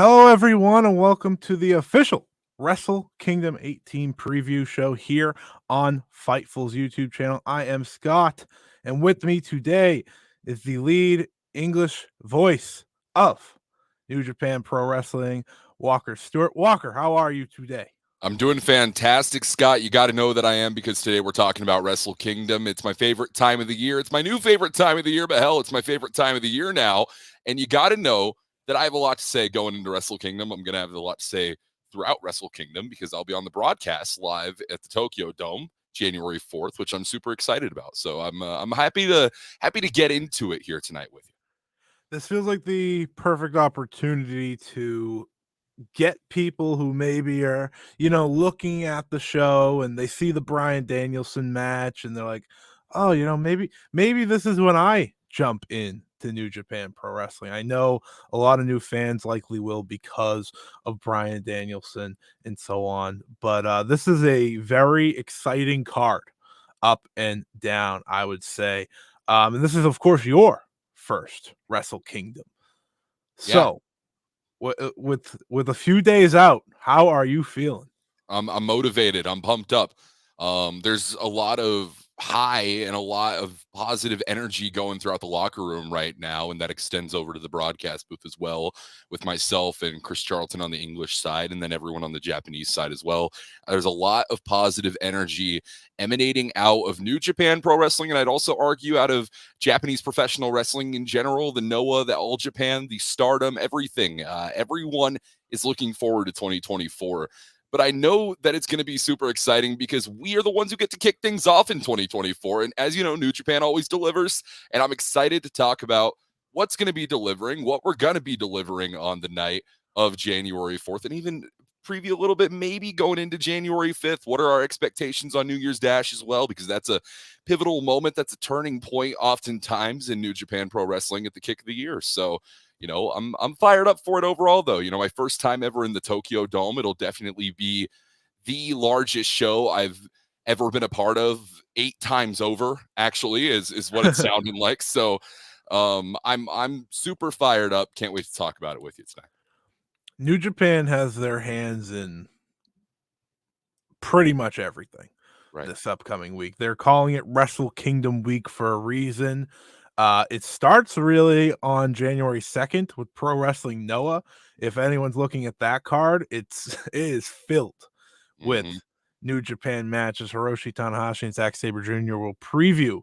Hello, everyone, and welcome to the official Wrestle Kingdom 18 preview show here on Fightful's YouTube channel. I am Scott, and with me today is the lead English voice of New Japan Pro Wrestling, Walker Stewart. Walker, how are you today? I'm doing fantastic, Scott. You got to know that I am because today we're talking about Wrestle Kingdom. It's my favorite time of the year. It's my new favorite time of the year, but hell, it's my favorite time of the year now. And you got to know that I have a lot to say going into Wrestle Kingdom. I'm going to have a lot to say throughout Wrestle Kingdom because I'll be on the broadcast live at the Tokyo Dome January 4th, which I'm super excited about. So I'm happy to get into it here tonight with you. This feels like the perfect opportunity to get people who maybe are, looking at the show and they see the Bryan Danielson match and they're like, oh, maybe this is when I jump in to New Japan Pro Wrestling. I know a lot of new fans likely will because of Bryan Danielson and so on. But this is a very exciting card up and down, I would say. And this is, of course, your first Wrestle Kingdom. Yeah. So with a few days out, how are you feeling? I'm motivated. I'm pumped up. There's a lot of high and a lot of positive energy going throughout the locker room right now, and that extends over to the broadcast booth as well, with myself and Chris Charlton on the English side, and then everyone on the Japanese side as well. There's a lot of positive energy emanating out of New Japan Pro Wrestling, and I'd also argue out of Japanese professional wrestling in general, the Noah, the All Japan, the Stardom, everything. Everyone is looking forward to 2024. But I know that it's going to be super exciting because we are the ones who get to kick things off in 2024. And as you know, New Japan always delivers. And I'm excited to talk about what's going to be delivering, what we're going to be delivering on the night of January 4th, and even preview a little bit, maybe going into January 5th. What are our expectations on New Year's Dash as well? Because that's a pivotal moment. That's a turning point oftentimes in New Japan Pro Wrestling at the kick of the year. So, I'm fired up for it overall, though. My first time ever in the Tokyo Dome. It'll definitely be the largest show I've ever been a part of, 8 times over, actually, is what it's sounding like. So I'm super fired up. Can't wait to talk about it with you tonight. New Japan has their hands in pretty much everything Right. this upcoming week. They're calling it Wrestle Kingdom Week for a reason. It starts really on January 2nd with Pro Wrestling Noah. If anyone's looking at that card, it is filled with New Japan matches. Hiroshi Tanahashi and Zack Sabre Jr. will preview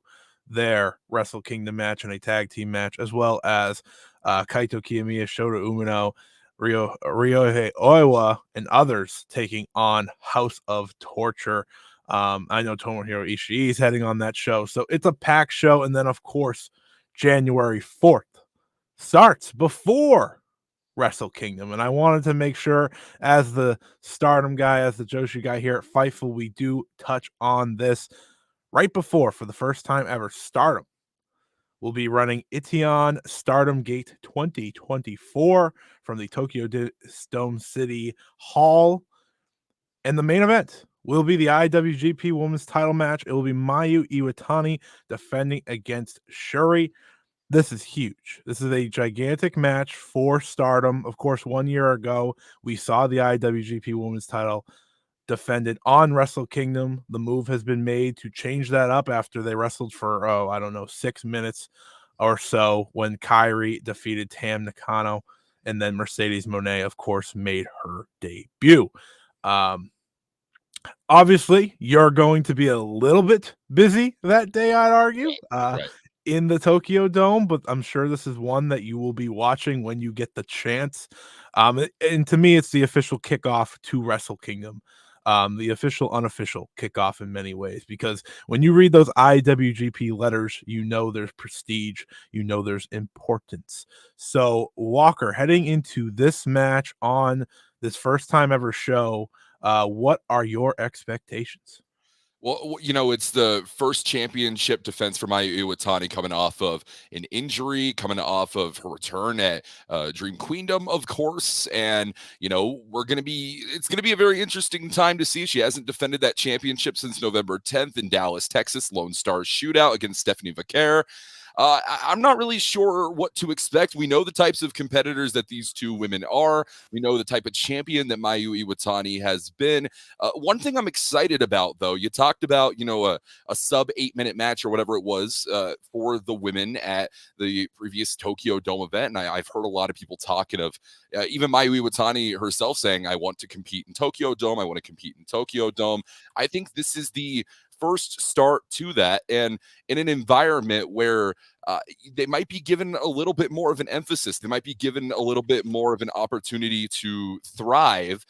their Wrestle Kingdom match and a tag team match, as well as Kaito Kiyomiya, Shota Umino, Ryohei Oiwa, and others taking on House of Torture. I know Tomohiro Ishii is heading on that show, so it's a packed show. And then, of course, January 4th starts before Wrestle Kingdom. And I wanted to make sure, as the Stardom guy, as the Joshi guy here at Fightful, we do touch on this right before, for the first time ever, Stardom will be running Iteon Stardom Gate 2024 from the Tokyo Dome City Hall. And the main event will be the IWGP Women's title match. It will be Mayu Iwatani defending against Shuri. This is huge. This is a gigantic match for Stardom. Of course, 1 year ago, we saw the IWGP Women's title defended on Wrestle Kingdom. The move has been made to change that up after they wrestled for, 6 minutes or so when Kairi defeated Tam Nakano, and then Mercedes Moné, of course, made her debut. Obviously, you're going to be a little bit busy that day, I'd argue. Right. In the Tokyo Dome, but I'm sure this is one that you will be watching when you get the chance. And to me, it's the official kickoff to Wrestle Kingdom, the official, unofficial kickoff in many ways, because when you read those IWGP letters, you know there's prestige, you know there's importance. So, Walker, heading into this match on this first time ever show, what are your expectations? Well, it's the first championship defense for Mayu Iwatani coming off of an injury, coming off of her return at Dream Queendom, of course. And, it's going to be a very interesting time to see. She hasn't defended that championship since November 10th in Dallas, Texas, Lone Star Shootout against Stephanie Vaquer. I'm not really sure what to expect. We know the types of competitors that these two women are. We know the type of champion that Mayu Iwatani has been. One thing I'm excited about, though, you talked about, a sub 8-minute match or whatever it was for the women at the previous Tokyo Dome event. And I've heard a lot of people talking of even Mayu Iwatani herself saying, I want to compete in Tokyo Dome. I want to compete in Tokyo Dome. I think this is the first start to that. And in an environment where they might be given a little bit more of an emphasis. They might be given a little bit more of an opportunity to thrive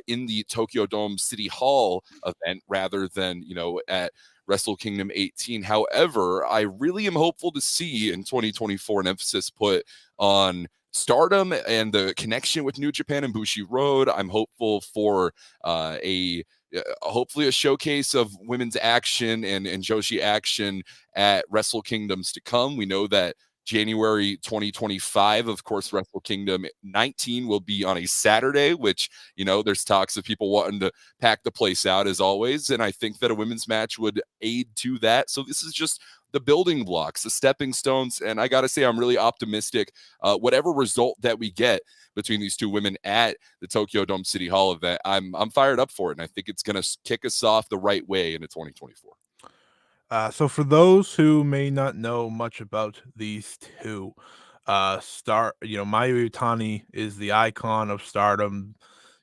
in the Tokyo Dome City Hall event rather than, at Wrestle Kingdom 18. However, I really am hopeful to see in 2024 an emphasis put on Stardom and the connection with New Japan and Bushi Road. I'm hopeful for hopefully a showcase of women's action and Joshi action at Wrestle Kingdoms to come. We know that January 2025, of course, Wrestle Kingdom 19 will be on a Saturday, which, there's talks of people wanting to pack the place out as always. And I think that a women's match would aid to that. So this is just the building blocks, the stepping stones. And I got to say, I'm really optimistic. Whatever result that we get between these two women at the Tokyo Dome City Hall event, I'm fired up for it. And I think it's going to kick us off the right way into 2024. So for those who may not know much about these two, Mayu Iwatani is the icon of Stardom.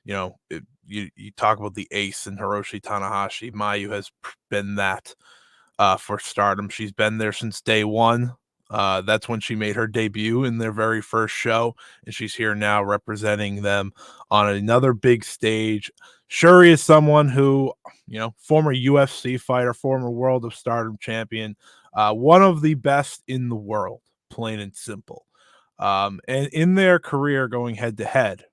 You talk about the ace in Hiroshi Tanahashi. Mayu has been that for Stardom. She's been there since day one. That's when she made her debut in their very first show, and she's here now representing them on another big stage. Shuri is someone who, former UFC fighter, former World of Stardom champion, one of the best in the world, plain and simple. And in their career going head to head,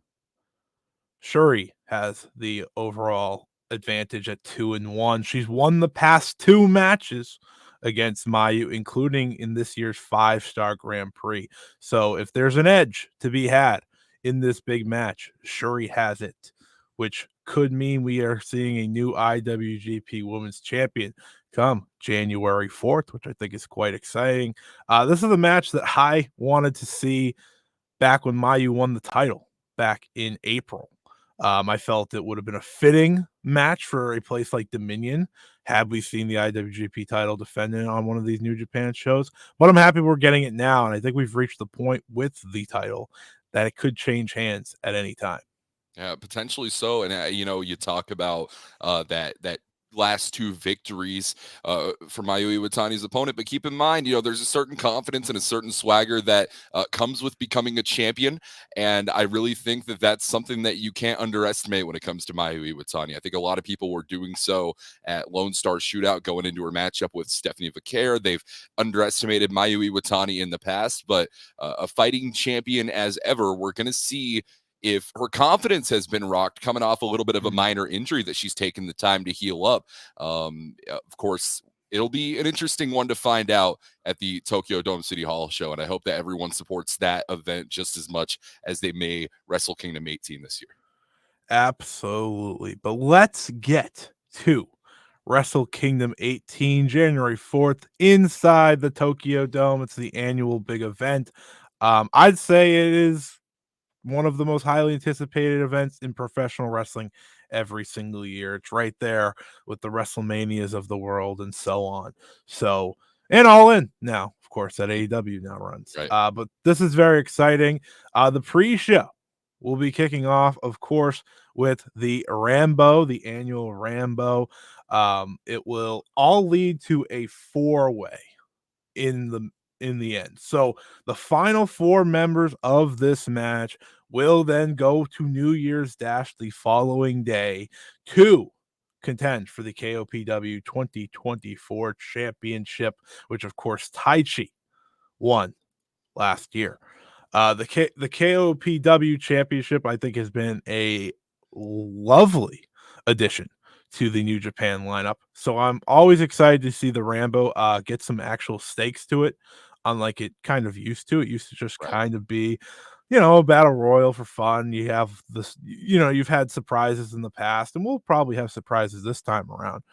Shuri has the overall advantage at 2-1. She's won the past 2 matches against Mayu, including in this year's 5-star Grand Prix. So if there's an edge to be had in this big match, Shuri has it, which could mean we are seeing a new IWGP Women's Champion come January 4th, which I think is quite exciting. This is a match that I wanted to see back when Mayu won the title back in April. I felt it would have been a fitting match for a place like Dominion had we seen the IWGP title defended on one of these New Japan shows. But I'm happy we're getting it now, and I think we've reached the point with the title that it could change hands at any time. Yeah, potentially so. And you talk about that last 2 victories for Mayu Iwatani's opponent, but keep in mind, there's a certain confidence and a certain swagger that comes with becoming a champion, and I really think that that's something that you can't underestimate when it comes to Mayu Iwatani. I think a lot of people were doing so at Lone Star Shootout going into her matchup with Stephanie Vaquer. They've underestimated Mayu Iwatani in the past, but a fighting champion as ever, we're going to see if her confidence has been rocked coming off a little bit of a minor injury that she's taken the time to heal up. Of course, it'll be an interesting one to find out at the Tokyo Dome City Hall show, and I hope that everyone supports that event just as much as they may Wrestle Kingdom 18 this year. Absolutely. But let's get to Wrestle Kingdom 18, January 4th, inside the Tokyo Dome. It's the annual big event. I'd say it is one of the most highly anticipated events in professional wrestling every single year. It's right there with the WrestleManias of the world and so on. So, and All In now, of course, that AEW now runs. Right. But this is very exciting. The pre-show will be kicking off, of course, with the Rambo, the annual Rambo. It will all lead to a 4-way in the end. So the final 4 members of this match will then go to New Year's Dash the following day to contend for the KOPW 2024 championship, which of course Taichi won last year. The KOPW championship, I think, has been a lovely addition to the New Japan lineup. So I'm always excited to see the Rambo get some actual stakes to it, unlike it kind of used to. It used to just kind of be, a battle royal for fun. You have this, you've had surprises in the past, and we'll probably have surprises this time around.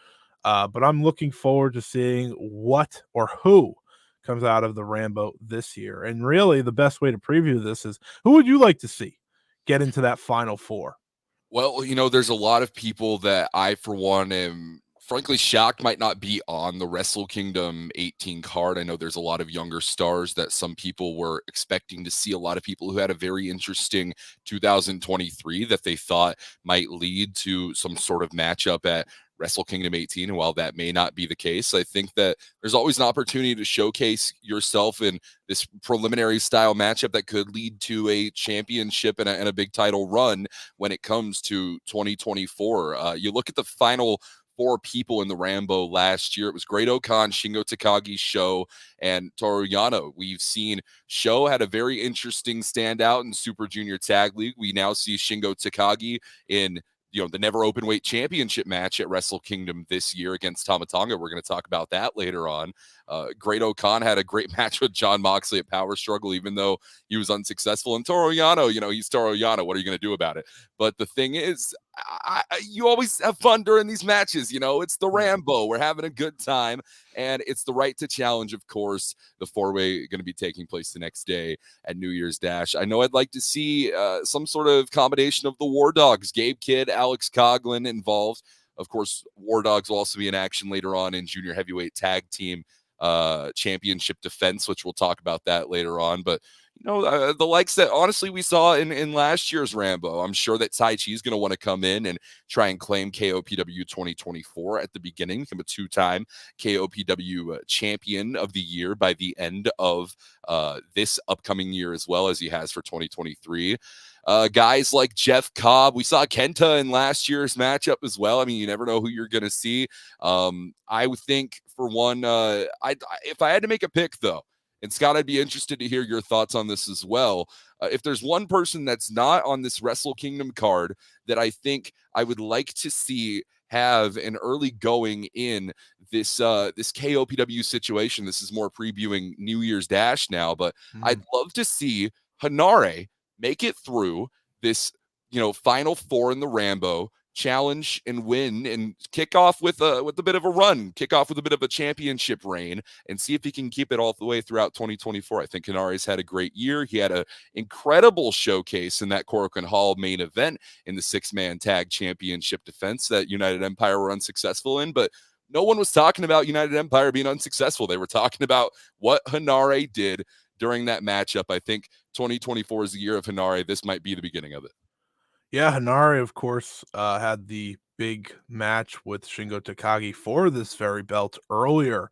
But I'm looking forward to seeing what or who comes out of the Rambo this year. And really, the best way to preview this is, who would you like to see get into that final four? Well, there's a lot of people that I, for one, am frankly shocked might not be on the Wrestle Kingdom 18 card. I know there's a lot of younger stars that some people were expecting to see, a lot of people who had a very interesting 2023 that they thought might lead to some sort of matchup at Wrestle Kingdom 18. And while that may not be the case, I think that there's always an opportunity to showcase yourself in this preliminary style matchup that could lead to a championship and a big title run when it comes to 2024. You look at the final four people in the Rambo last year. It was Great-O-Khan, Shingo Takagi, Sho, and Toru Yano. We've seen Sho had a very interesting standout in Super Junior Tag League. We now see Shingo Takagi in the never Openweight championship match at Wrestle Kingdom this year against Tama Tonga. We're going to talk about that later on. Great-O-Khan had a great match with John Moxley at Power Struggle, even though he was unsuccessful. And Toru Yano, he's Toru Yano. What are you going to do about it? But the thing is, you always have fun during these matches. It's the Rambo. We're having a good time. And it's the right to challenge, of course. The four-way going to be taking place the next day at New Year's Dash. I know I'd like to see some sort of combination of the War Dogs, Gabe Kidd, Alex Coughlin involved. Of course, War Dogs will also be in action later on in Junior Heavyweight Tag Team Championship defense, which we'll talk about that later on. But the likes that honestly we saw in last year's Rambo, I'm sure that Tai Chi is going to want to come in and try and claim KOPW 2024 at the beginning, become a two-time KOPW champion of the year by the end of this upcoming year, as well as he has for 2023. Guys like Jeff Cobb, we saw Kenta in last year's matchup as well. I mean, you never know who you're going to see. I would think, for one, if I had to make a pick, though, and Scott, I'd be interested to hear your thoughts on this as well. If there's one person that's not on this Wrestle Kingdom card that I think I would like to see have an early going in this KOPW situation, this is more previewing New Year's Dash now, but I'd love to see Hanare make it through this, final four in the Rambo, challenge and win, and kick off with a bit of a run, kick off with a bit of a championship reign, and see if he can keep it all the way throughout 2024. I think Hanare's had a great year. He had an incredible showcase in that Korakuen Hall main event in the 6-man tag championship defense that United Empire were unsuccessful in, but no one was talking about United Empire being unsuccessful. They were talking about what Hanare did during that matchup. I think 2024 is the year of Hanare. This might be the beginning of it. Yeah, Hanare, of course, had the big match with Shingo Takagi for this very belt earlier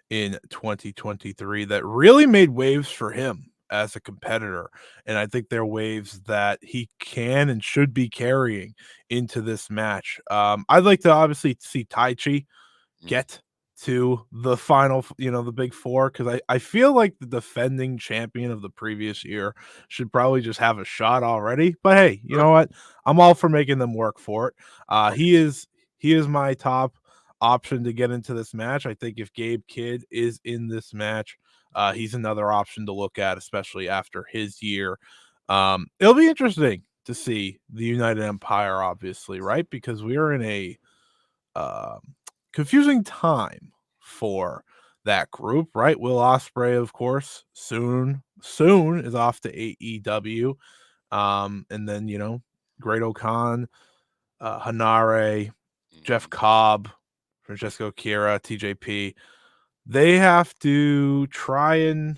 in 2023 that really made waves for him as a competitor. And I think they're waves that he can and should be carrying into this match. I'd like to obviously see Tai Chi get to the final, the big four, because I feel like the defending champion of the previous year should probably just have a shot already. But hey, you know what? I'm all for making them work for it. He is my top option to get into this match. I think if Gabe Kidd is in this match, he's another option to look at, especially after his year. It'll be interesting to see the United Empire, obviously, right? Because we are in a confusing time for that group, right? Will Ospreay, of course, soon is off to AEW. And then, Great-O-Khan, Hanare, Jeff Cobb, Francesco Kira, TJP. They have to try and,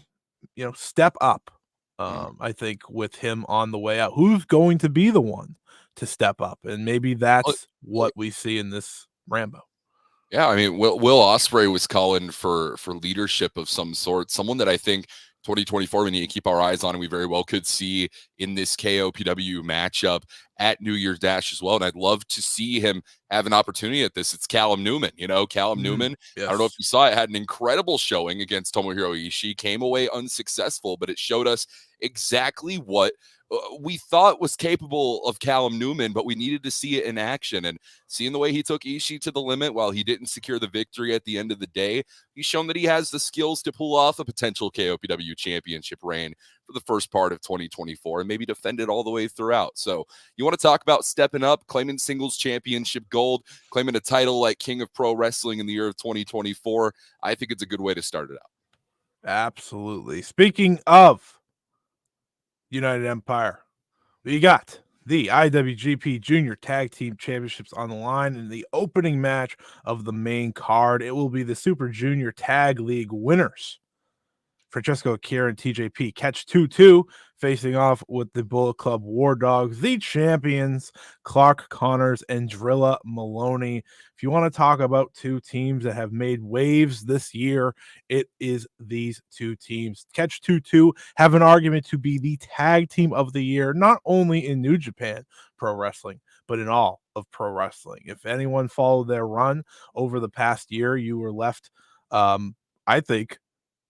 step up. I think with him on the way out, who's going to be the one to step up? And maybe that's what we see in this Rambo. Yeah, I mean, Will Ospreay was calling for leadership of some sort, someone that I think 2024 we need to keep our eyes on, and we very well could see in this KOPW matchup at New Year's Dash as well. And I'd love to see him have an opportunity at this. It's Callum Newman, Callum Newman. Yes. I don't know if you saw it, had an incredible showing against Tomohiro Ishii, came away unsuccessful, but it showed us exactly what we thought was capable of Callum Newman, but we needed to see it in action. And seeing the way he took Ishii to the limit while he didn't secure the victory at the end of the day, he's shown that he has the skills to pull off a potential KOPW championship reign for the first part of 2024 and maybe defend it all the way throughout. So you want to talk about stepping up, claiming singles championship gold, claiming a title like King of Pro Wrestling in the year of 2024. I think it's a good way to start it out. Absolutely. Speaking of United Empire, we got the IWGP Junior Tag Team Championships on the line in the opening match of the main card. It will be the Super Junior Tag League winners, Francesco Akira and TJP, catch 2-2, facing off with the Bullet Club War Dogs, the champions, Clark Connors and Drilla Maloney. If you want to talk about two teams that have made waves this year, it is these two teams. Catch 2-2 have an argument to be the tag team of the year, not only in New Japan Pro Wrestling, but in all of pro wrestling. If anyone followed their run over the past year, you were left, I think,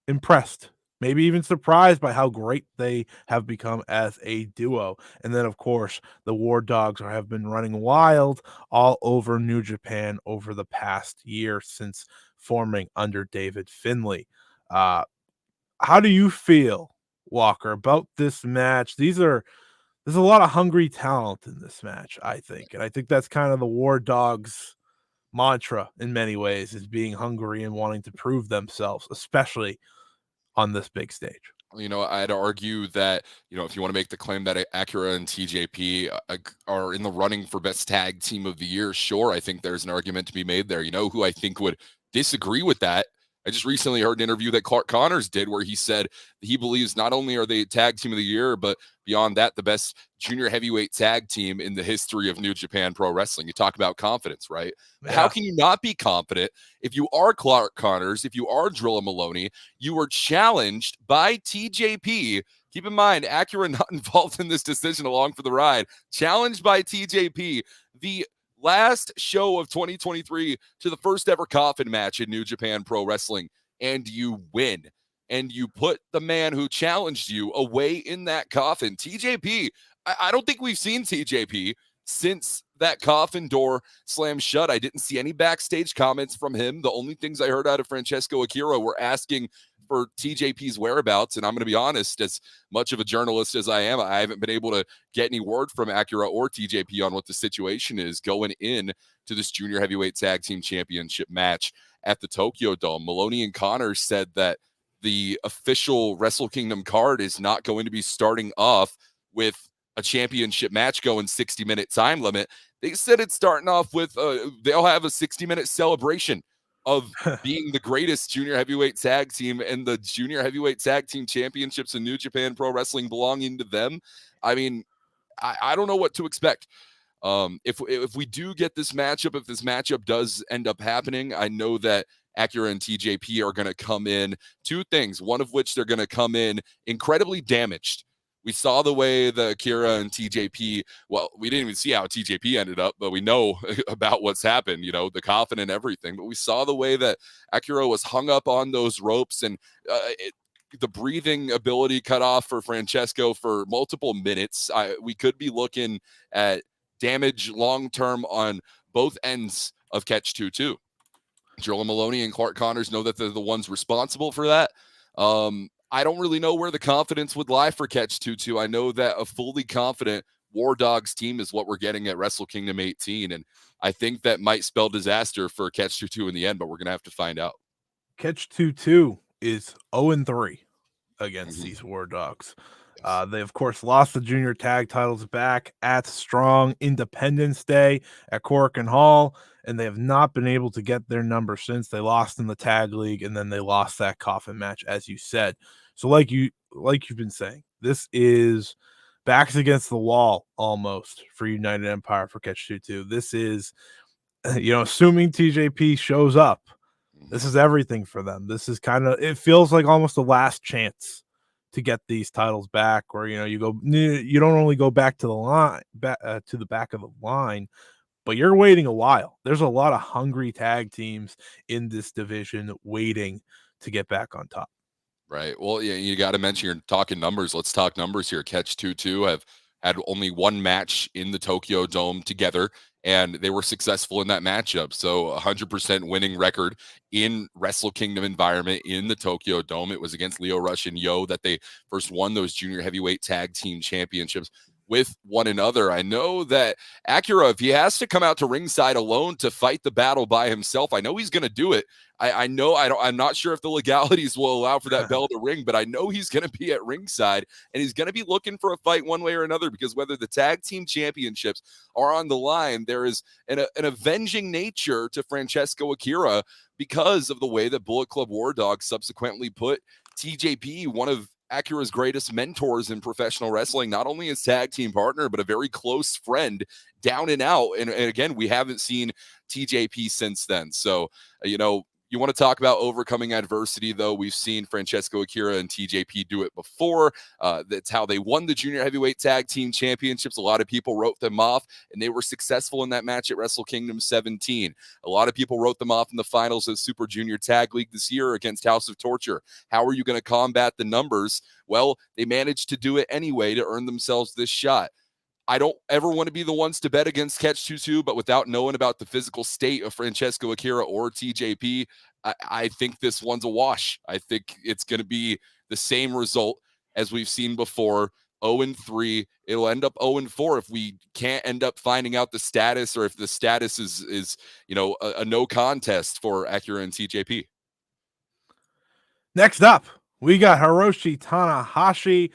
impressed, maybe even surprised by how great they have become as a duo. And then, of course, the War Dogs have been running wild all over New Japan over the past year since forming under David Finlay. Uh, how do you feel, Walker, about this match? There's a lot of hungry talent in this match, I think. And I think that's kind of the War Dogs mantra in many ways, is being hungry and wanting to prove themselves, especially on this big stage. I'd argue that, if you want to make the claim that Acura and TJP are in the running for best tag team of the year, sure, I think there's an argument to be made there. You know who I think would disagree with that? I just recently heard an interview that Clark Connors did where he said he believes not only are they tag team of the year, but beyond that, the best junior heavyweight tag team in the history of New Japan Pro Wrestling. You talk about confidence, right? Yeah. How can you not be confident if you are Clark Connors, if you are Drilla Maloney? You were challenged by TJP. Keep in mind, Acura not involved in this decision along for the ride. Challenged by TJP, the last show of 2023, to the first ever coffin match in New Japan Pro Wrestling, and you win. And you put the man who challenged you away in that coffin. TJP, I don't think we've seen TJP since that coffin door slammed shut. I didn't see any backstage comments from him. The only things I heard out of Francesco Akira were asking for TJP's whereabouts. And I'm going to be honest, as much of a journalist as I am, I haven't been able to get any word from Acura or TJP on what the situation is going in to this junior heavyweight tag team championship match at the Tokyo Dome. Maloney and Connors said that the official Wrestle Kingdom card is not going to be starting off with a championship match going 60-minute time limit. They said it's starting off with they'll have a 60-minute celebration of being the greatest junior heavyweight tag team, and the junior heavyweight tag team championships in New Japan Pro Wrestling belonging to them. I mean, I don't know what to expect. If we do get this matchup, if this matchup does end up happening, I know that Acura and TJP are going to come in two things, one of which they're going to come in incredibly damaged. We saw the way the Akira and TJP, well, we didn't even see how TJP ended up, but we know about what's happened, the coffin and everything. But we saw the way that Akira was hung up on those ropes, and the breathing ability cut off for Francesco for multiple minutes. We could be looking at damage long-term on both ends of Catch 2-2. Joel Maloney and Clark Connors know that they're the ones responsible for that. I don't really know where the confidence would lie for Catch 2-2. I know that a fully confident War Dogs team is what we're getting at Wrestle Kingdom 18, and I think that might spell disaster for Catch 2-2 in the end, but we're going to have to find out. Catch 2-2 is 0-3 against these War Dogs. They, of course, lost the junior tag titles back at Strong Independence Day at Cork and Hall, and they have not been able to get their number since. They lost in the tag league, and then they lost that coffin match, as you said. So like you've been saying, this is backs against the wall almost for United Empire for Catch 2-2. This is, assuming TJP shows up, this is everything for them. This is it feels like almost the last chance to get these titles back, where you don't only go back to the line, to the back of the line, but you're waiting a while. There's a lot of hungry tag teams in this division waiting to get back on top. Right. Well, yeah, you got to mention, you're talking numbers. Let's talk numbers here. Catch 2-2 have had only one match in the Tokyo Dome together, and they were successful in that matchup. So 100% winning record in Wrestle Kingdom environment in the Tokyo Dome. It was against Lio Rush and Yo that they first won those junior heavyweight tag team championships. with one another. I know that Acura, if he has to come out to ringside alone to fight the battle by himself, I know he's going to do it. I'm not sure if the legalities will allow for that bell to ring, but I know he's going to be at ringside and he's going to be looking for a fight one way or another, because whether the tag team championships are on the line, there is an avenging nature to Francesco Akira because of the way that Bullet Club War Dog subsequently put TJP, one of Acura's greatest mentors in professional wrestling, not only his tag team partner, but a very close friend, down and out. And again, we haven't seen TJP since then. So, you want to talk about overcoming adversity, though. We've seen Francesco Akira and TJP do it before. That's how they won the junior heavyweight tag team championships. A lot of people wrote them off, and they were successful in that match at Wrestle Kingdom 17. A lot of people wrote them off in the finals of Super Junior Tag League this year against House of Torture. How are you going to combat the numbers? Well, they managed to do it anyway to earn themselves this shot. I don't ever want to be the ones to bet against Catch 22, but without knowing about the physical state of Francesco Akira or TJP, I think this one's a wash. I think it's going to be the same result as we've seen before. 0-3. It'll end up 0-4 if we can't end up finding out the status, or if the status is a no contest for Akira and TJP. Next up, we got Hiroshi Tanahashi,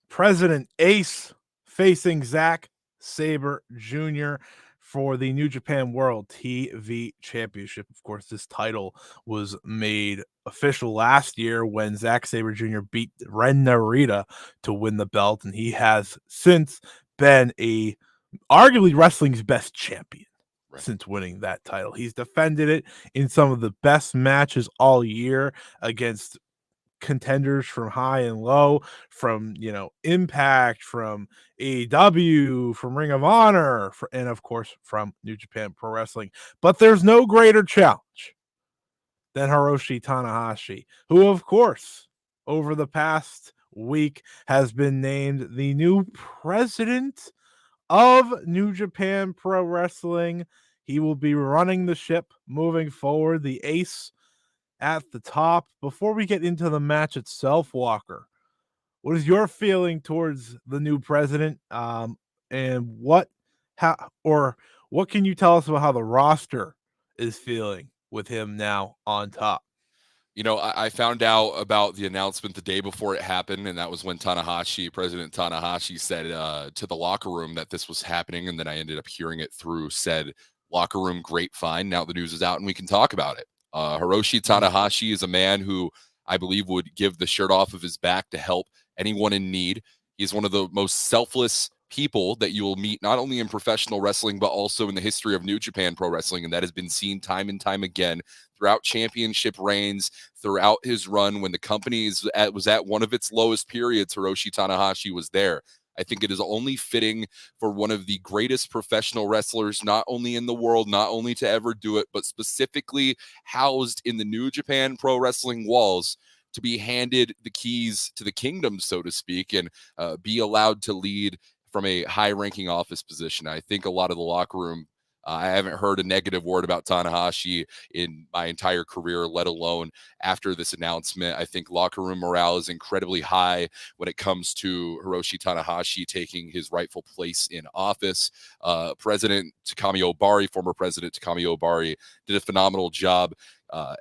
President Ace, facing Zack Sabre Jr. for the New Japan World TV Championship. Of course, this title was made official last year when Zack Sabre Jr. beat Ren Narita to win the belt, and he has since been arguably wrestling's best champion. Right. Since winning that title, he's defended it in some of the best matches all year against contenders from high and low, from Impact, from AEW, from Ring of Honor, and of course from New Japan Pro Wrestling. But there's no greater challenge than Hiroshi Tanahashi, who of course over the past week has been named the new president of New Japan Pro Wrestling. He will be running the ship moving forward, the ace at the top. Before we get into the match itself, Walker, what is your feeling towards the new president? And what can you tell us about how the roster is feeling with him now on top? I found out about the announcement the day before it happened, and that was when President Tanahashi said to the locker room that this was happening, and then I ended up hearing it through said locker room grapevine. Now the news is out, and we can talk about it. Hiroshi Tanahashi is a man who I believe would give the shirt off of his back to help anyone in need. He's one of the most selfless people that you will meet, not only in professional wrestling, but also in the history of New Japan Pro Wrestling. And that has been seen time and time again throughout championship reigns, throughout his run. When the company was at one of its lowest periods, Hiroshi Tanahashi was there. I think it is only fitting for one of the greatest professional wrestlers, not only in the world, not only to ever do it, but specifically housed in the New Japan Pro Wrestling walls, to be handed the keys to the kingdom, so to speak, and be allowed to lead from a high-ranking office position. I think a lot of the locker room, I haven't heard a negative word about Tanahashi in my entire career, let alone after this announcement. I think locker room morale is incredibly high when it comes to Hiroshi Tanahashi taking his rightful place in office. President Takami Obari, former President Takami Obari, did a phenomenal job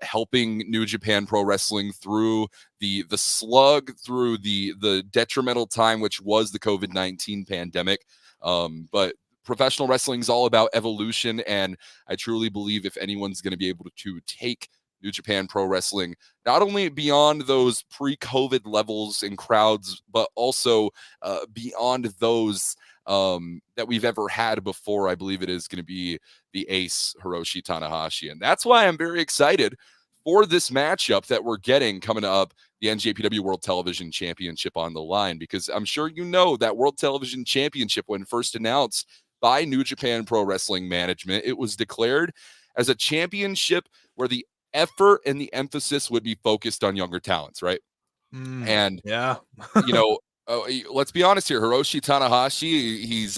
helping New Japan Pro Wrestling through the slug, through the detrimental time, which was the COVID-19 pandemic. But professional wrestling is all about evolution, and I truly believe if anyone's going to be able to take New Japan Pro Wrestling not only beyond those pre-COVID levels and crowds, but also beyond those that we've ever had before, I believe it is going to be the ace, Hiroshi Tanahashi. And that's why I'm very excited for this matchup that we're getting coming up, the NJPW World Television Championship on the line, because I'm sure you know that World Television Championship, when first announced by New Japan Pro Wrestling Management, it was declared as a championship where the effort and the emphasis would be focused on younger talents, right? And yeah, let's be honest here. Hiroshi Tanahashi, he's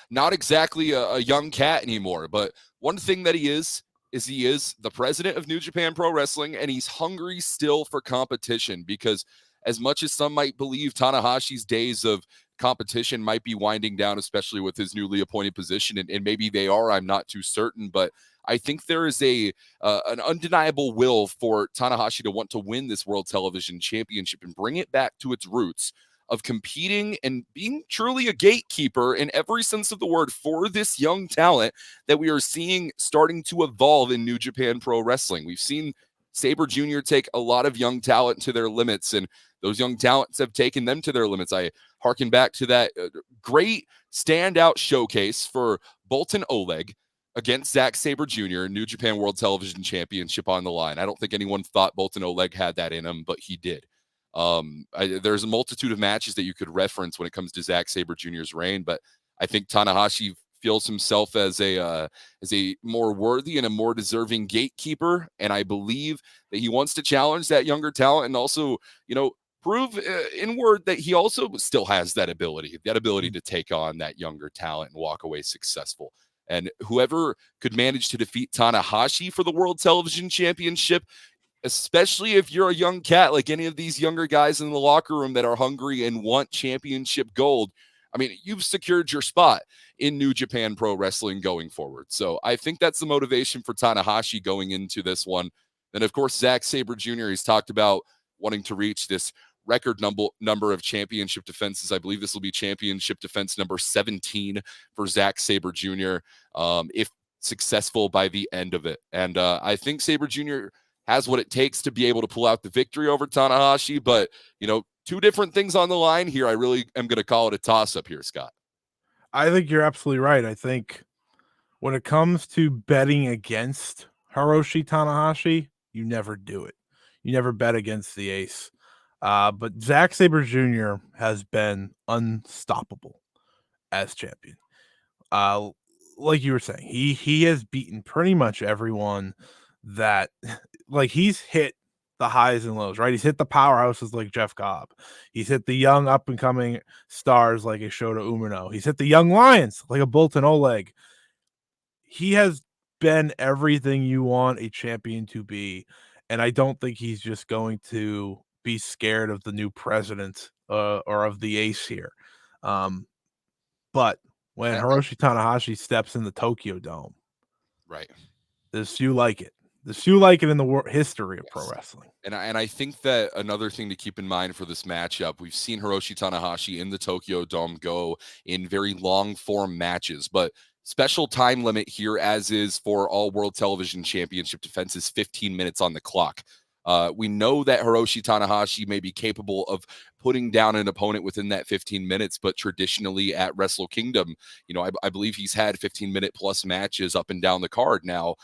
not exactly a young cat anymore. But one thing that he is he is the president of New Japan Pro Wrestling, and he's hungry still for competition, because as much as some might believe Tanahashi's days of competition might be winding down, especially with his newly appointed position, and maybe they are. I'm not too certain, but I think there is an undeniable will for Tanahashi to want to win this World Television Championship and bring it back to its roots of competing and being truly a gatekeeper in every sense of the word for this young talent that we are seeing starting to evolve in New Japan Pro Wrestling. We've seen Sabre Jr. take a lot of young talent to their limits, and those young talents have taken them to their limits. I harken back to that great standout showcase for Boltin Oleg against Zack Sabre Jr. New Japan World Television Championship on the line. I don't think anyone thought Boltin Oleg had that in him, but he did. There's a multitude of matches that you could reference when it comes to Zack Sabre Jr.'s reign, but I think Tanahashi feels himself as a more worthy and a more deserving gatekeeper, and I believe that he wants to challenge that younger talent and also, prove inward that he also still has that ability to take on that younger talent and walk away successful. And whoever could manage to defeat Tanahashi for the World Television Championship, especially if you're a young cat like any of these younger guys in the locker room that are hungry and want championship gold, I mean, you've secured your spot in New Japan Pro Wrestling going forward. So I think that's the motivation for Tanahashi going into this one. And of course, Zack Sabre Jr., he's talked about wanting to reach this record number of championship defenses. I believe this will be championship defense number 17 for Zack Sabre Jr. If successful by the end of it. And I think Sabre Jr. has what it takes to be able to pull out the victory over Tanahashi, but two different things on the line here. I really am going to call it a toss-up here, Scott. I think you're absolutely right. I think when it comes to betting against Hiroshi Tanahashi, you never do it. You never bet against the ace. But Zack Sabre Jr. has been unstoppable as champion. Like you were saying, he has beaten pretty much everyone that like he's hit the highs and lows, right? He's hit the powerhouses like Jeff Cobb. He's hit the young up and coming stars like a Shota Umino. He's hit the young lions like a Boltin Oleg. He has been everything you want a champion to be, and I don't think he's just going to be scared of the new president or of the ace here. But when Hiroshi Tanahashi steps in the Tokyo Dome, right, there's few like it. There's few like it in the history of pro wrestling. And I think that another thing to keep in mind for this matchup, we've seen Hiroshi Tanahashi in the Tokyo Dome go in very long form matches, but special time limit here, as is for all World Television Championship defenses, 15 minutes on the clock. We know that Hiroshi Tanahashi may be capable of putting down an opponent within that 15 minutes, but traditionally at Wrestle Kingdom, I believe he's had 15-minute plus matches up and down the card. Now,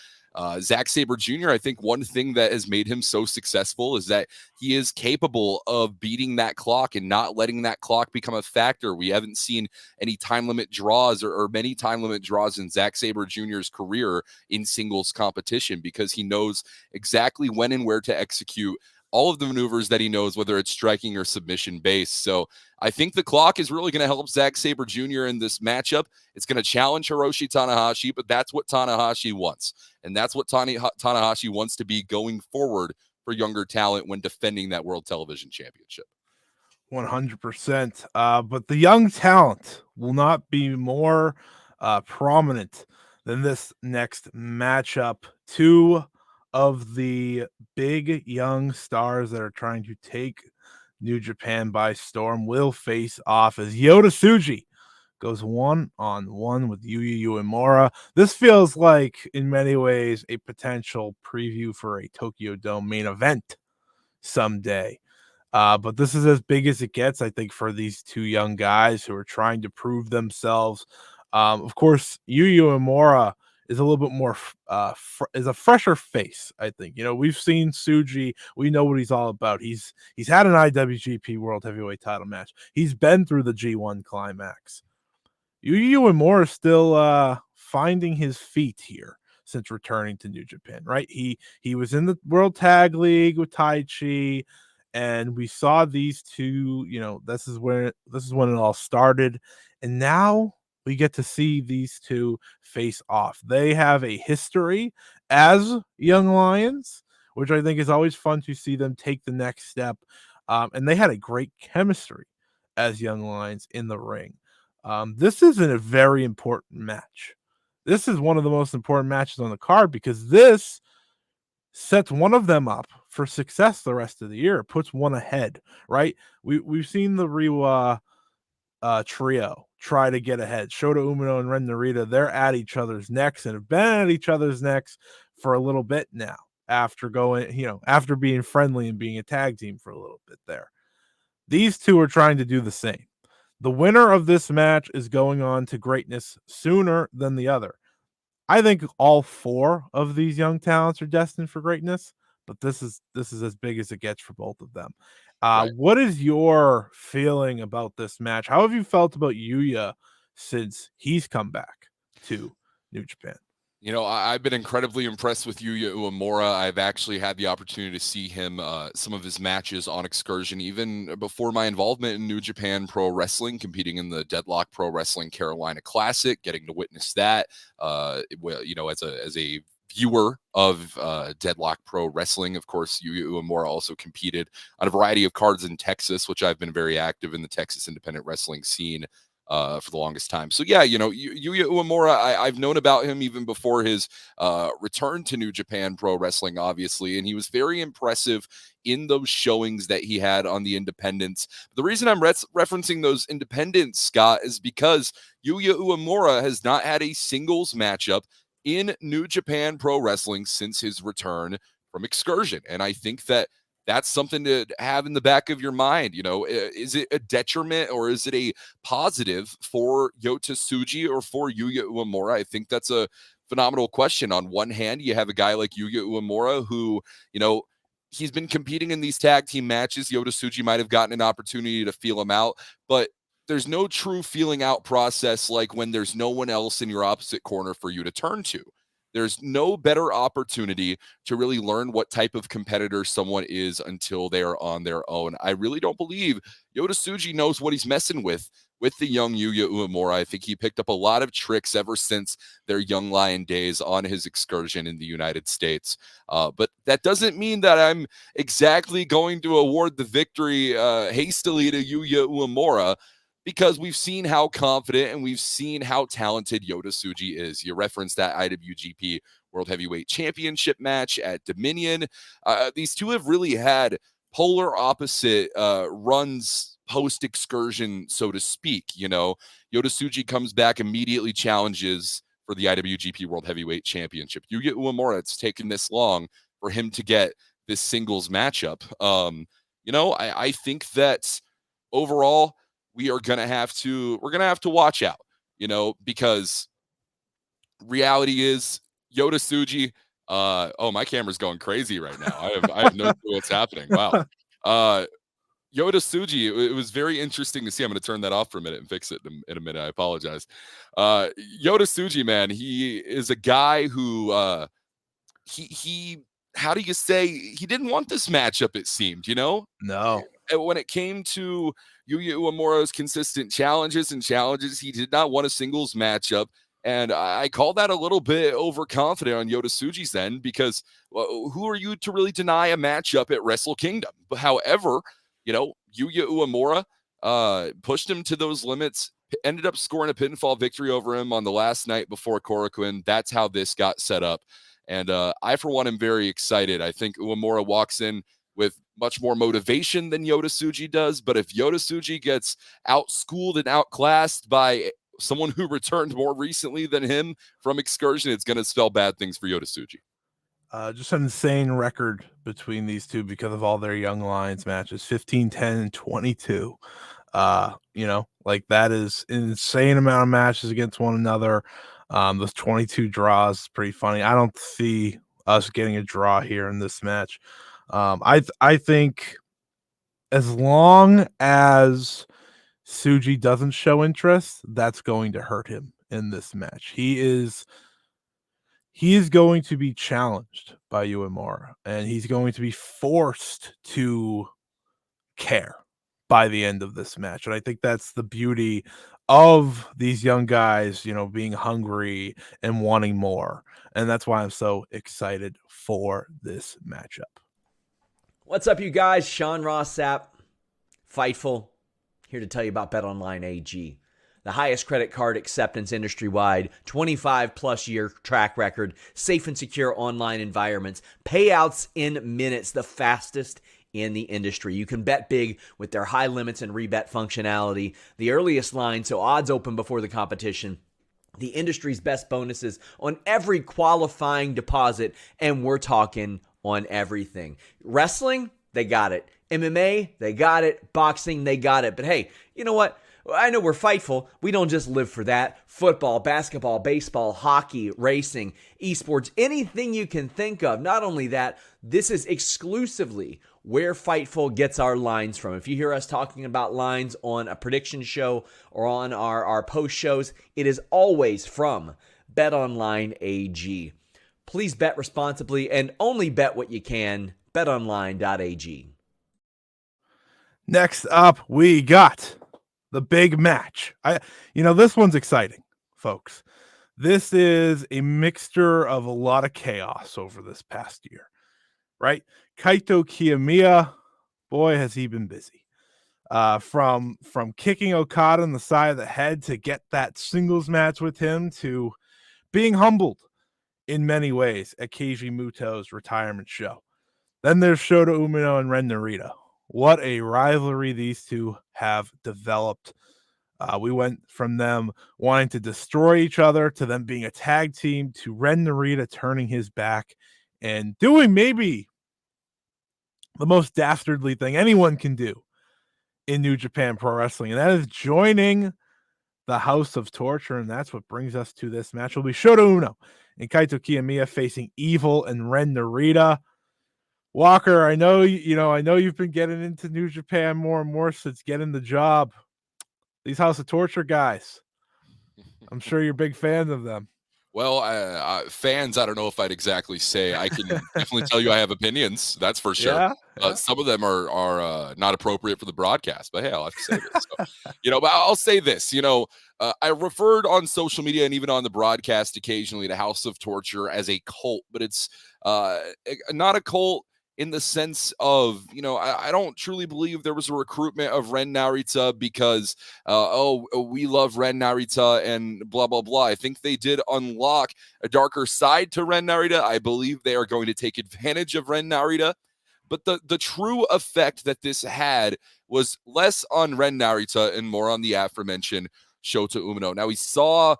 Zack Sabre Jr., I think one thing that has made him so successful is that he is capable of beating that clock and not letting that clock become a factor. We haven't seen any time limit draws or many time limit draws in Zack Sabre Jr.'s career in singles competition, because he knows exactly when and where to execute all of the maneuvers that he knows, whether it's striking or submission based. So I think the clock is really going to help Zack Sabre Jr. in this matchup. It's going to challenge Hiroshi Tanahashi, but that's what Tanahashi wants. And that's what Tanahashi wants to be going forward for younger talent when defending that World Television Championship. 100%. But the young talent will not be more prominent than this next matchup. Two of the big young stars that are trying to take New Japan by storm will face off as Yota Tsuji goes 1-on-1 with Yuya Uemura. This feels like, in many ways, a potential preview for a Tokyo Dome main event someday. But this is as big as it gets, I think, for these two young guys who are trying to prove themselves. Of course, Yuya Uemura is a little bit more is a fresher face, I think. We've seen Tsuji. We know what he's all about. He's had an IWGP World Heavyweight title match. He's been through the G1 climax. Yuya Uemura is still finding his feet here since returning to New Japan, right? He was in the World Tag League with Taichi, and we saw these two, this is when it all started. And now we get to see these two face off. They have a history as young lions, which I think is always fun to see them take the next step. And they had a great chemistry as young lions in the ring. This isn't a very important match. This is one of the most important matches on the card because this sets one of them up for success the rest of the year. It puts one ahead, right? We've seen the Riwa trio try to get ahead. Shota Umino and Ren Narita, they're at each other's necks and have been at each other's necks for a little bit now after after being friendly and being a tag team for a little bit there. These two are trying to do the same. The winner of this match is going on to greatness sooner than the other. I think all four of these young talents are destined for greatness, but this is as big as it gets for both of them. Right. What is your feeling about this match? How have you felt about Yuya since he's come back to New Japan? I've been incredibly impressed with Yuya Uemura. I've actually had the opportunity to see him, some of his matches on Excursion, even before my involvement in New Japan Pro Wrestling, competing in the Deadlock Pro Wrestling Carolina Classic, getting to witness that, as a viewer of Deadlock Pro Wrestling. Of course, Yuya Uemura also competed on a variety of cards in Texas, which I've been very active in the Texas independent wrestling scene for the longest time. So yeah, Yuya Uemura, I've known about him even before his return to New Japan Pro Wrestling, obviously, and he was very impressive in those showings that he had on the independents. The reason I'm referencing those independents, Scott, is because Yuya Uemura has not had a singles matchup in New Japan Pro Wrestling since his return from Excursion, and I think that that's something to have in the back of your mind. Is it a detriment or is it a positive for Yota Tsuji or for Yuya Uemura? I think that's a phenomenal question. On one hand, you have a guy like Yuya Uemura who, he's been competing in these tag team matches. Yota Tsuji might have gotten an opportunity to feel him out, but there's no true feeling out process like when there's no one else in your opposite corner for you to turn to. There's no better opportunity to really learn what type of competitor someone is until they are on their own. I really don't believe Yota Tsuji knows what he's messing with the young Yuya Uemura. I think he picked up a lot of tricks ever since their Young Lion days on his Excursion in the United States. But that doesn't mean that I'm exactly going to award the victory hastily to Yuya Uemura, because we've seen how confident and we've seen how talented Yota Tsuji is. You referenced that IWGP World Heavyweight Championship match at Dominion. These two have really had polar opposite runs post-Excursion, so to speak. Yota Tsuji comes back, immediately challenges for the IWGP World Heavyweight Championship. Yuya Uemura, it's taken this long for him to get this singles matchup. I think that overall, we're gonna have to watch out, because reality is Yota Tsuji. Oh, my camera's going crazy right now. I have no clue what's happening. Wow. Yota Tsuji, it was very interesting to see. I'm going to turn that off for a minute and fix it in a minute. I apologize. Yota Tsuji, man, he is a guy who he how do you say, he didn't want this matchup, it seemed, No. when it came to Yuya Uemura's consistent challenges, he did not want a singles matchup. And I call that a little bit overconfident on Yota Tsuji's end, because who are you to really deny a matchup at Wrestle Kingdom? But however, Yuya Uemura pushed him to those limits, ended up scoring a pinfall victory over him on the last night before Korakuen. That's how this got set up. And I, for one, am very excited. I think Uemura walks in with much more motivation than Yota Tsuji does. But if Yota Tsuji gets outschooled and outclassed by someone who returned more recently than him from Excursion, it's going to spell bad things for Yota Tsuji. Just an insane record between these two because of all their Young Lions matches, 15, 10, and 22. That is an insane amount of matches against one another. Those 22 draws is pretty funny. I don't see us getting a draw here in this match. I think as long as Tsuji doesn't show interest, that's going to hurt him in this match. He is going to be challenged by Uemura, and he's going to be forced to care by the end of this match. And I think that's the beauty of these young guys, being hungry and wanting more. And that's why I'm so excited for this matchup. What's up, you guys? Sean Ross Sapp, Fightful. Here to tell you about BetOnline.AG. The highest credit card acceptance industry-wide, 25-plus year track record, safe and secure online environments, payouts in minutes, the fastest in the industry. You can bet big with their high limits and rebet functionality, the earliest line, so odds open before the competition, the industry's best bonuses on every qualifying deposit, and we're talking on everything. Wrestling, they got it. MMA, they got it. Boxing, they got it. But hey, you know what? I know we're Fightful. We don't just live for that. Football, basketball, baseball, hockey, racing, esports, anything you can think of. Not only that, this is exclusively where Fightful gets our lines from. If you hear us talking about lines on a prediction show or on our post shows, it is always from BetOnline.AG. Please bet responsibly and only bet what you can. BetOnline.AG. Next up, we got the big match. This one's exciting, folks. This is a mixture of a lot of chaos over this past year, right? Kaito Kiyomiya, boy, has he been busy. From kicking Okada in the side of the head to get that singles match with him to being humbled in many ways at Keiji Muto's retirement show. Then there's Shota Umino and Ren Narita. What a rivalry these two have developed. We went from them wanting to destroy each other to them being a tag team to Ren Narita turning his back and doing maybe the most dastardly thing anyone can do in New Japan Pro Wrestling, and that is joining the House of Torture, and that's what brings us to this match. It'll be Shota Umino and Kaito Kiyomiya facing Evil and Ren Narita. Walker, I know you've been getting into New Japan more and more since getting the job. These House of Torture guys, I'm sure you're big fans of them. Well, fans, I don't know if I'd exactly say. I can definitely tell you I have opinions. That's for sure. Yeah. Some of them are not appropriate for the broadcast, but hey, I'll have to say this. So, but I'll say this. I referred on social media and even on the broadcast occasionally to House of Torture as a cult, but it's not a cult in the sense of, I don't truly believe there was a recruitment of Ren Narita because, we love Ren Narita and blah, blah, blah. I think they did unlock a darker side to Ren Narita. I believe they are going to take advantage of Ren Narita. But the true effect that this had was less on Ren Narita and more on the aforementioned Shota Umino. Now, we saw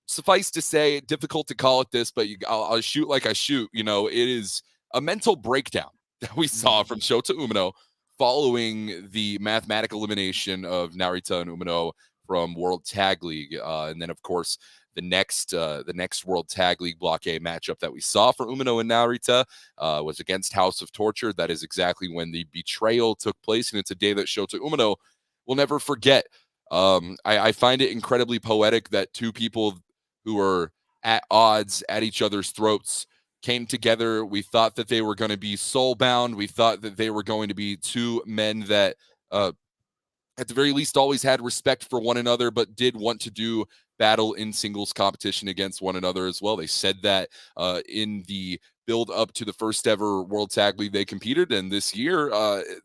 suffice to say, difficult to call it this, but I'll shoot like I shoot. It is a mental breakdown that we saw from Shota Umino following the mathematical elimination of Narita and Umino from World Tag League. And then, of course, the next World Tag League Block A matchup that we saw for Umino and Narita was against House of Torture. That is exactly when the betrayal took place, and it's a day that Shota Umino will never forget. I find it incredibly poetic that two people who are at odds at each other's throats came together. We thought that they were going to be soul-bound. We thought that they were going to be two men that, at the very least, always had respect for one another, but did want to do battle in singles competition against one another as well. They said that in the build up to the first ever World Tag League they competed in this year.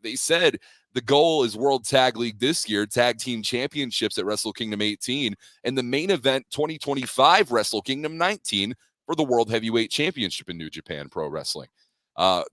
They said the goal is World Tag League this year, Tag Team Championships at Wrestle Kingdom 18, and the main event 2025 Wrestle Kingdom 19 for the World Heavyweight Championship in New Japan Pro Wrestling.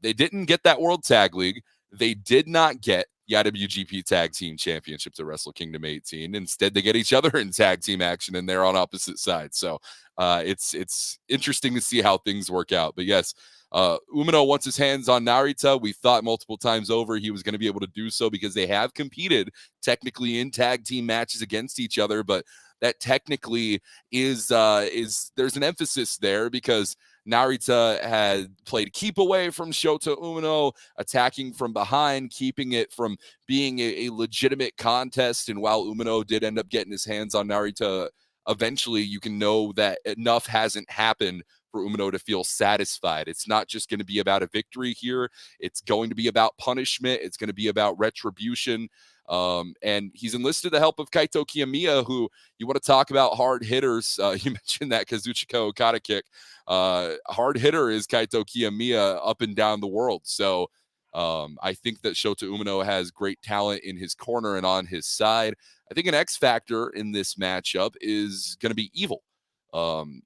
They didn't get that World Tag League. They did not get the IWGP Tag Team Championships at Wrestle Kingdom 18. Instead, they get each other in tag team action, and they're on opposite sides. So it's interesting to see how things work out. But yes, Umino wants his hands on Narita. We thought multiple times over he was going to be able to do so because they have competed technically in tag team matches against each other, but that technically is there's an emphasis there because Narita had played keep away from Shota Umino, attacking from behind, keeping it from being a legitimate contest. And while Umino did end up getting his hands on Narita, eventually you can know that enough hasn't happened for Umino to feel satisfied. It's not just going to be about a victory here. It's going to be about punishment. It's going to be about retribution. And he's enlisted the help of Kaito Kiyomiya, who you want to talk about hard hitters. You mentioned that Kazuchika Okada kick. Hard hitter is Kaito Kiyomiya up and down the world. So I think that Shota Umino has great talent in his corner and on his side. I think an X factor in this matchup is going to be Evil.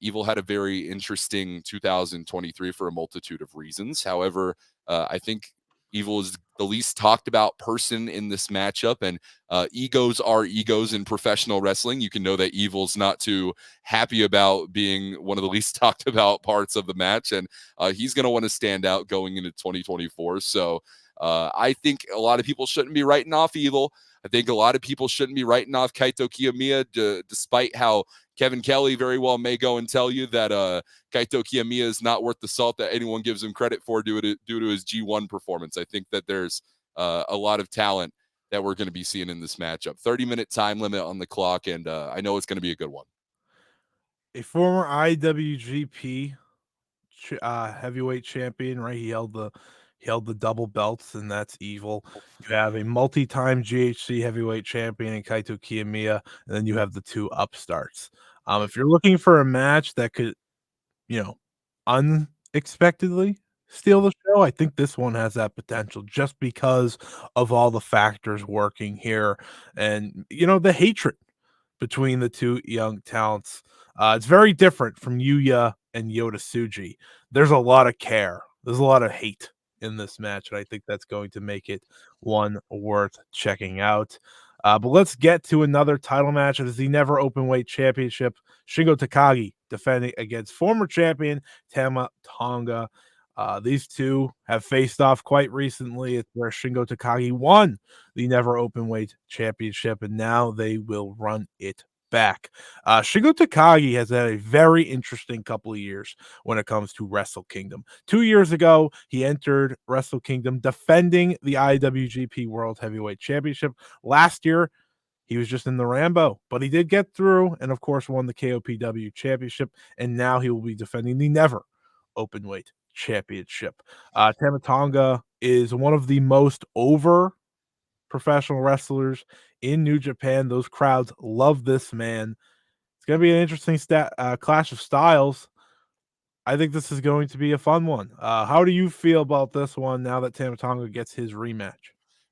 Evil had a very interesting 2023 for a multitude of reasons. However, I think Evil is the least talked about person in this matchup, and egos are egos in professional wrestling. You can know that Evil's not too happy about being one of the least talked about parts of the match, and he's going to want to stand out going into 2024. So I think a lot of people shouldn't be writing off Evil. I think a lot of people shouldn't be writing off Kaito Kiyomiya, despite how Kevin Kelly very well may go and tell you that Kaito Kiyomiya is not worth the salt that anyone gives him credit for due to his G1 performance. I think that there's a lot of talent that we're going to be seeing in this matchup. 30-minute time limit on the clock, and I know it's going to be a good one. A former IWGP heavyweight champion, right? He held the double belts, and that's Evil. You have a multi-time GHC heavyweight champion in Kaito Kiyomiya, and then you have the two upstarts. If you're looking for a match that could, unexpectedly steal the show, I think this one has that potential just because of all the factors working here and, the hatred between the two young talents. It's very different from Yuya and Yota Tsuji. There's a lot of care. There's a lot of hate in this match, and I think that's going to make it one worth checking out. But let's get to another title match. It is the Never Openweight Championship. Shingo Takagi defending against former champion Tama Tonga. These two have faced off quite recently. It's where Shingo Takagi won the Never Openweight Championship, and now they will run it back. Shingo Takagi has had a very interesting couple of years when it comes to Wrestle Kingdom. 2 years ago, he entered Wrestle Kingdom defending the IWGP World Heavyweight Championship. Last year, he was just in the Rambo, but he did get through and, of course, won the KOPW Championship, and now he will be defending the Never Openweight Championship. Tama Tonga is one of the most over professional wrestlers in New Japan. Those crowds love this man. It's going to be an interesting clash of styles. I think this is going to be a fun one. How do you feel about this one now that Tama Tonga gets his rematch?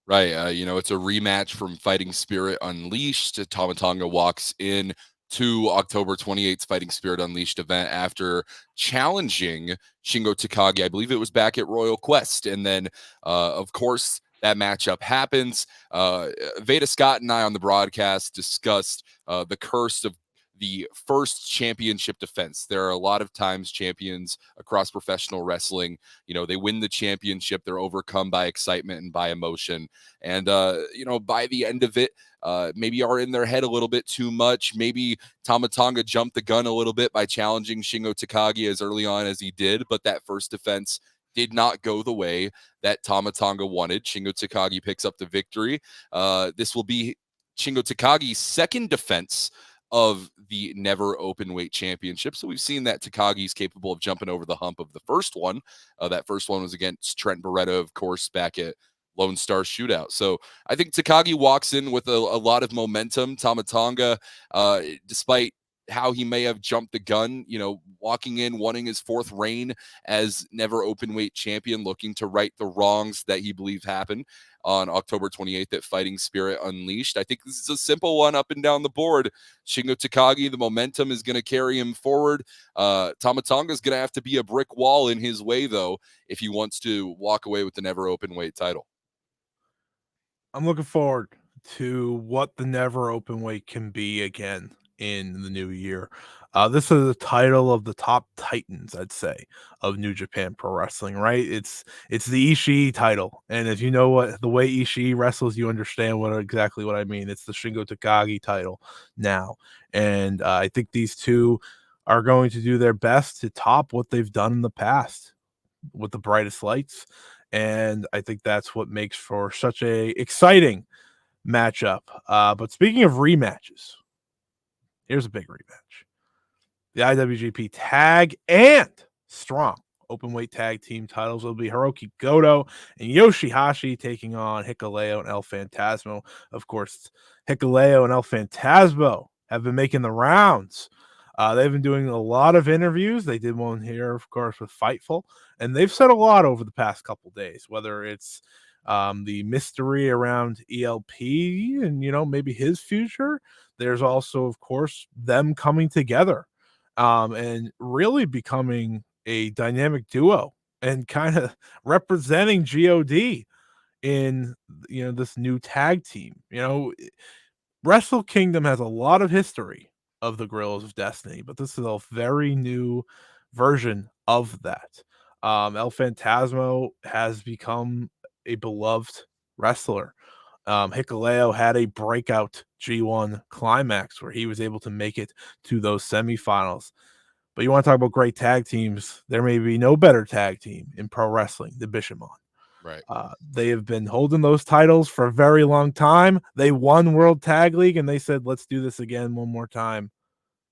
Right. It's a rematch from Fighting Spirit Unleashed. Tama Tonga walks in to October 28th Fighting Spirit Unleashed event after challenging Shingo Takagi. I believe it was back at Royal Quest. And then, of course, that matchup happens. Veda Scott and I on the broadcast discussed the curse of the first championship defense. There are a lot of times champions across professional wrestling, they win the championship, they're overcome by excitement and by emotion. And, by the end of it, maybe are in their head a little bit too much. Maybe Tama Tonga jumped the gun a little bit by challenging Shingo Takagi as early on as he did, but that first defense did not go the way that Tama Tonga wanted. Shingo Takagi picks up the victory. This will be Shingo Takagi's second defense of the Never Openweight Championship. So we've seen that Takagi's capable of jumping over the hump of the first one. That first one was against Trent Beretta, of course, back at Lone Star Shootout. So I think Takagi walks in with a lot of momentum. Tama Tonga, despite how he may have jumped the gun, walking in, wanting his fourth reign as Never Openweight champion, looking to right the wrongs that he believed happened on October 28th at Fighting Spirit Unleashed. I think this is a simple one up and down the board. Shingo Takagi, the momentum is going to carry him forward. Tama Tonga is going to have to be a brick wall in his way, though, if he wants to walk away with the Never Openweight title. I'm looking forward to what the Never Openweight can be again in the new year. This is the title of the top titans, I'd say, of New Japan Pro Wrestling, right? It's the Ishii title, and if you know what the way Ishii wrestles, you understand exactly what I mean. It's the Shingo Takagi title now, and I think these two are going to do their best to top what they've done in the past with the brightest lights, and I think that's what makes for such a exciting matchup. But speaking of rematches, here's a big rematch. The IWGP Tag and Strong Openweight Tag Team titles will be Hiroki Goto and Yoshihashi taking on Hikuleo and El Phantasmo. Of course, Hikuleo and El Phantasmo have been making the rounds They've been doing a lot of interviews. They did one here, of course, with Fightful, and they've said a lot over the past couple days, whether it's the mystery around ELP and, maybe his future. There's also, of course, them coming together and really becoming a dynamic duo and kind of representing God in, this new tag team. Wrestle Kingdom has a lot of history of the Guerrillas of Destiny, but this is a very new version of that. El Phantasmo has become a beloved wrestler. Hikuleo had a breakout G1 climax where he was able to make it to those semifinals. But you want to talk about great tag teams, there may be no better tag team in pro wrestling than Bishamon. Right. They have been holding those titles for a very long time. They won World Tag League, and they said, let's do this again one more time,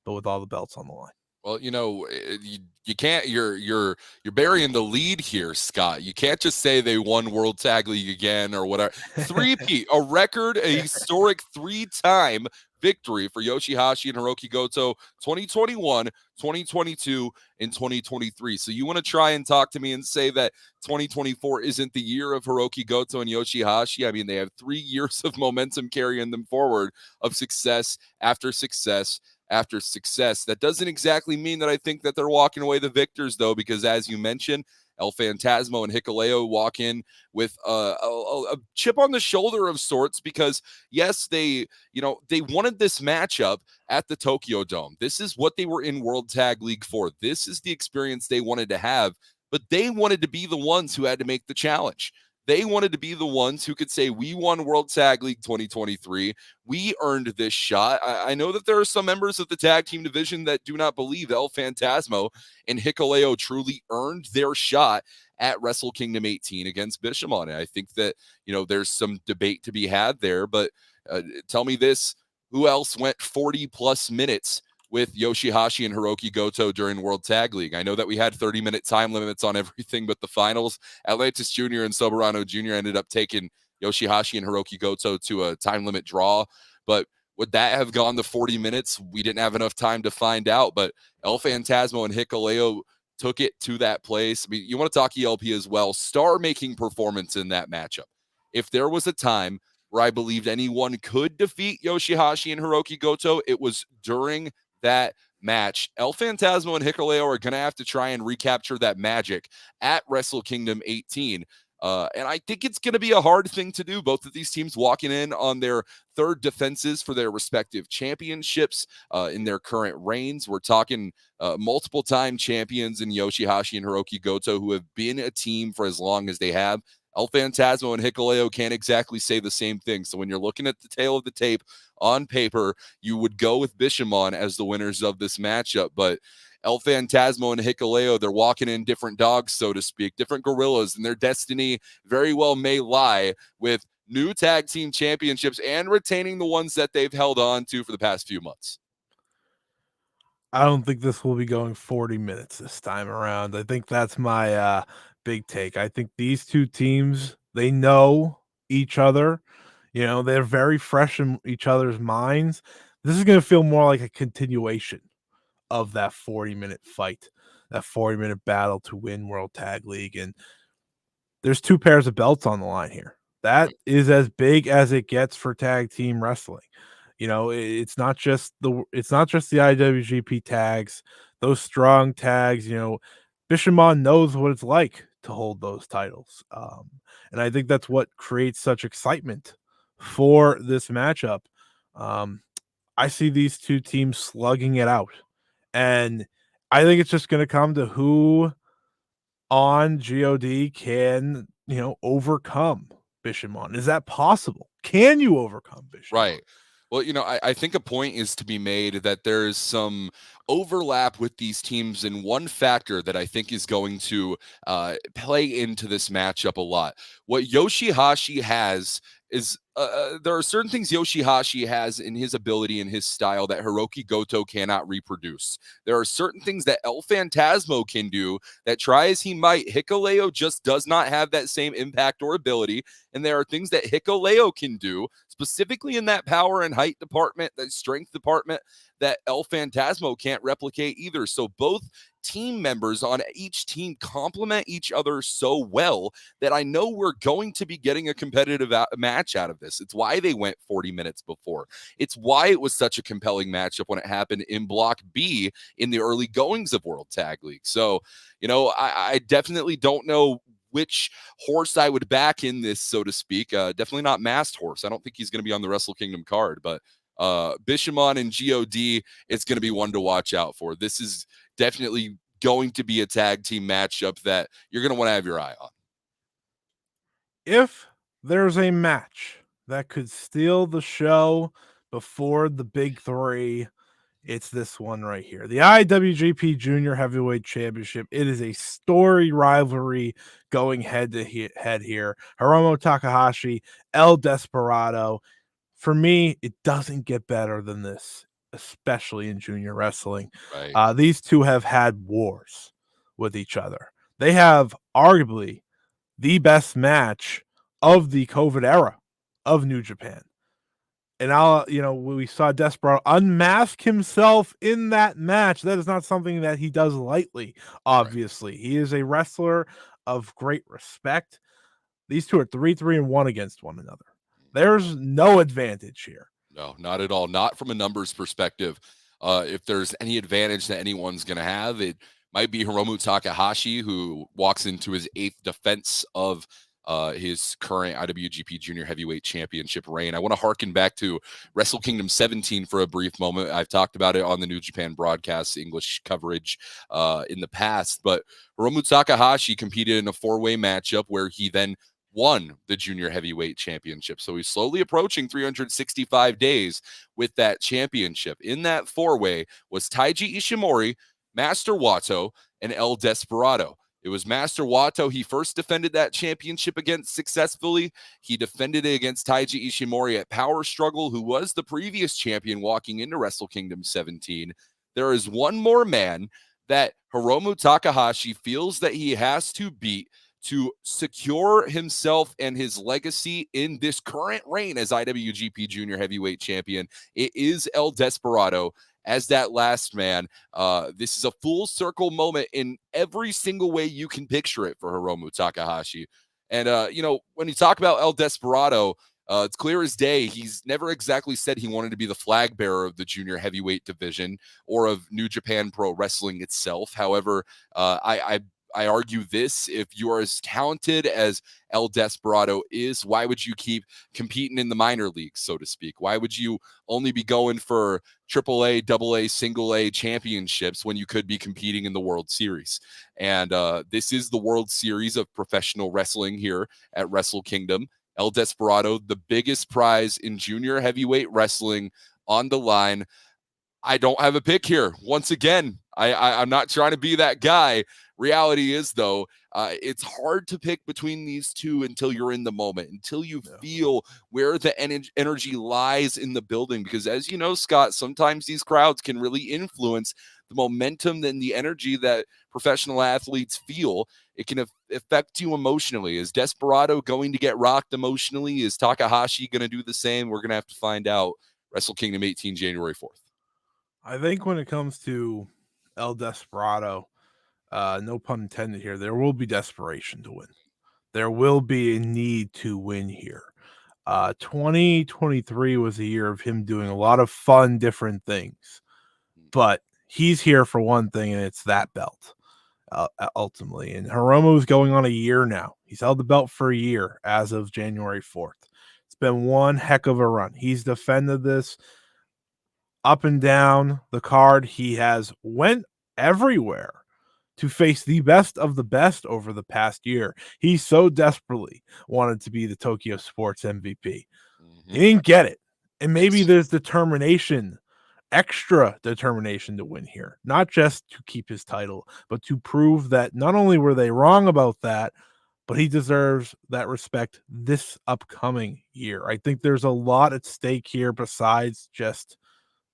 but with all the belts on the line. Well, you can't. You're burying the lead here, Scott. You can't just say they won World Tag League again or whatever. Three-peat, a record, a historic 3-time victory for Yoshihashi and Hiroki Goto, 2021, 2022, and 2023. So you want to try and talk to me and say that 2024 isn't the year of Hiroki Goto and Yoshihashi? I mean, they have 3 years of momentum carrying them forward, of success after success after success. That doesn't exactly mean that I think that they're walking away the victors, though, because as you mentioned, El Phantasmo and Hikuleo walk in with a chip on the shoulder of sorts because, yes, they wanted this matchup at the Tokyo Dome. This is what they were in World Tag League for. This is the experience they wanted to have, but they wanted to be the ones who had to make the challenge. They wanted to be the ones who could say, we won World Tag League 2023. We earned this shot. I know that there are some members of the tag team division that do not believe El Phantasmo and Hikuleo truly earned their shot at Wrestle Kingdom 18 against Bishamon. And I think that, there's some debate to be had there. But tell me this, who else went 40-plus minutes with Yoshihashi and Hiroki Goto during World Tag League? I know that we had 30-minute time limits on everything but the finals. Atlantis Jr. and Soberano Jr. ended up taking Yoshihashi and Hiroki Goto to a time limit draw. But would that have gone to 40 minutes? We didn't have enough time to find out. But El Phantasmo and Hikuleo took it to that place. I mean, you want to talk ELP as well. Star-making performance in that matchup. If there was a time where I believed anyone could defeat Yoshihashi and Hiroki Goto, it was during that match. El Phantasmo and Hikuleo are going to have to try and recapture that magic at Wrestle Kingdom 18. And I think it's going to be a hard thing to do. Both of these teams walking in on their third defenses for their respective championships in their current reigns. We're talking multiple-time champions in Yoshihashi and Hiroki Goto who have been a team for as long as they have. El Phantasmo and Hikuleo can't exactly say the same thing. So when you're looking at the tail of the tape on paper, you would go with Bishamon as the winners of this matchup. But El Phantasmo and Hikuleo, they're walking in different dogs, so to speak, different gorillas, and their destiny very well may lie with new tag team championships and retaining the ones that they've held on to for the past few months. I don't think this will be going 40 minutes this time around. I think that's my big take. I think these two teams, they know each other. They're very fresh in each other's minds. This is going to feel more like a continuation of that 40-minute fight, that 40-minute battle to win World Tag League. And there's 2 pairs of belts on the line here. That is as big as it gets for tag team wrestling. It's not just the IWGP tags, those strong tags. Bishamon knows what it's like to hold those titles. And I think that's what creates such excitement for this matchup. I see these two teams slugging it out. And I think it's just going to come to who on GOD can, overcome Bishamon. Is that possible? Can you overcome Bishamon? Right. Well, I think a point is to be made that there's some overlap with these teams, and one factor that I think is going to play into this matchup a lot. What Yoshihashi has is there are certain things Yoshihashi has in his ability and his style that Hiroki Goto cannot reproduce. There are certain things that El Phantasmo can do that, try as he might, Hikuleo just does not have that same impact or ability. And there are things that Hikuleo can do, specifically in that power and height department, that strength department, that El Phantasmo can't replicate either. So both team members on each team complement each other so well that I know we're going to be getting a competitive match out of this. It's why they went 40 minutes before. It's why it was such a compelling matchup when it happened in Block B in the early goings of World Tag League. So, I definitely don't know which horse I would back in this, so to speak. Definitely not Masked Horse. I don't think he's going to be on the Wrestle Kingdom card, but Bishamon and God, it's going to be one to watch out for. This is definitely going to be a tag team matchup that you're going to want to have your eye on. If there's a match that could steal the show before the big three, it's this one right here. The IWGP Junior Heavyweight Championship. It is a story rivalry going head to head here. Hiromu Takahashi, El Desperado. For me, it doesn't get better than this, especially in junior wrestling. Right. These two have had wars with each other. They have arguably the best match of the COVID era of New Japan. And we saw Desperado unmask himself in that match. That is not something that he does lightly, obviously. Right. He is a wrestler of great respect. These two are 3-3-1 against one another. There's no advantage here. No, not at all. Not from a numbers perspective. If there's any advantage that anyone's going to have, it might be Hiromu Takahashi, who walks into his 8th defense of his current IWGP Junior Heavyweight Championship reign. I want to harken back to Wrestle Kingdom 17 for a brief moment. I've talked about it on the New Japan broadcast English coverage in the past, but Hiromu Takahashi competed in a 4-way matchup where he then won the Junior Heavyweight Championship. So he's slowly approaching 365 days with that championship. In that 4-way was Taiji Ishimori, Master Wato, and El Desperado. It was Master Wato he first defended that championship against successfully. He defended it against Taiji Ishimori at Power Struggle, who was the previous champion walking into Wrestle Kingdom 17. There is one more man that Hiromu Takahashi feels that he has to beat to secure himself and his legacy in this current reign as IWGP Junior Heavyweight Champion. It is El Desperado as that last man. This is a full circle moment in every single way you can picture it for Hiromu Takahashi. And, when you talk about El Desperado, it's clear as day. He's never exactly said he wanted to be the flag bearer of the junior heavyweight division or of New Japan Pro Wrestling itself. However, I argue this: if you are as talented as El Desperado is, why would you keep competing in the minor leagues, so to speak? Why would you only be going for AAA, AA, single A championships when you could be competing in the World Series? And this is the World Series of professional wrestling here at Wrestle Kingdom. El Desperado, the biggest prize in junior heavyweight wrestling, on the line. I don't have a pick here. Once again, I'm not trying to be that guy. Reality is, though, it's hard to pick between these two until you're in the moment, until you feel where the energy lies in the building. Because as you know, Scott, sometimes these crowds can really influence the momentum and the energy that professional athletes feel. It can affect you emotionally. Is Desperado going to get rocked emotionally? Is Takahashi going to do the same? We're going to have to find out. Wrestle Kingdom 18, January 4th. I think when it comes to El Desperado, no pun intended here, there will be desperation to win. There will be a need to win here. 2023 was a year of him doing a lot of fun, different things. But he's here for one thing, and it's that belt, ultimately. And Hiromu's going on a year now. He's held the belt for a year as of January 4th. It's been one heck of a run. He's defended this up and down the card. He has went everywhere to face the best of the best over the past year. He so desperately wanted to be the Tokyo Sports MVP. He didn't get it. And maybe there's determination, extra determination to win here, not just to keep his title, but to prove that not only were they wrong about that, but he deserves that respect this upcoming year. I think there's a lot at stake here besides just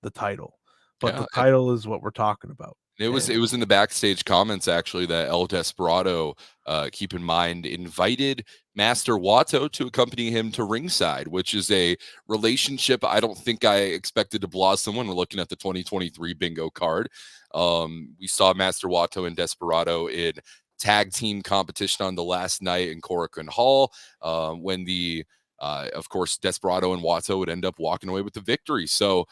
the title, but Yeah, the title is what we're talking about. it was in the backstage comments actually that El Desperado, keep in mind, invited Master Wato to accompany him to ringside, which is a relationship I don't think I expected to blossom when we're looking at the 2023 bingo card. We saw Master Wato and Desperado in tag team competition on the last night in Korakuen Hall, when of course, Desperado and Wato would end up walking away with the victory. So,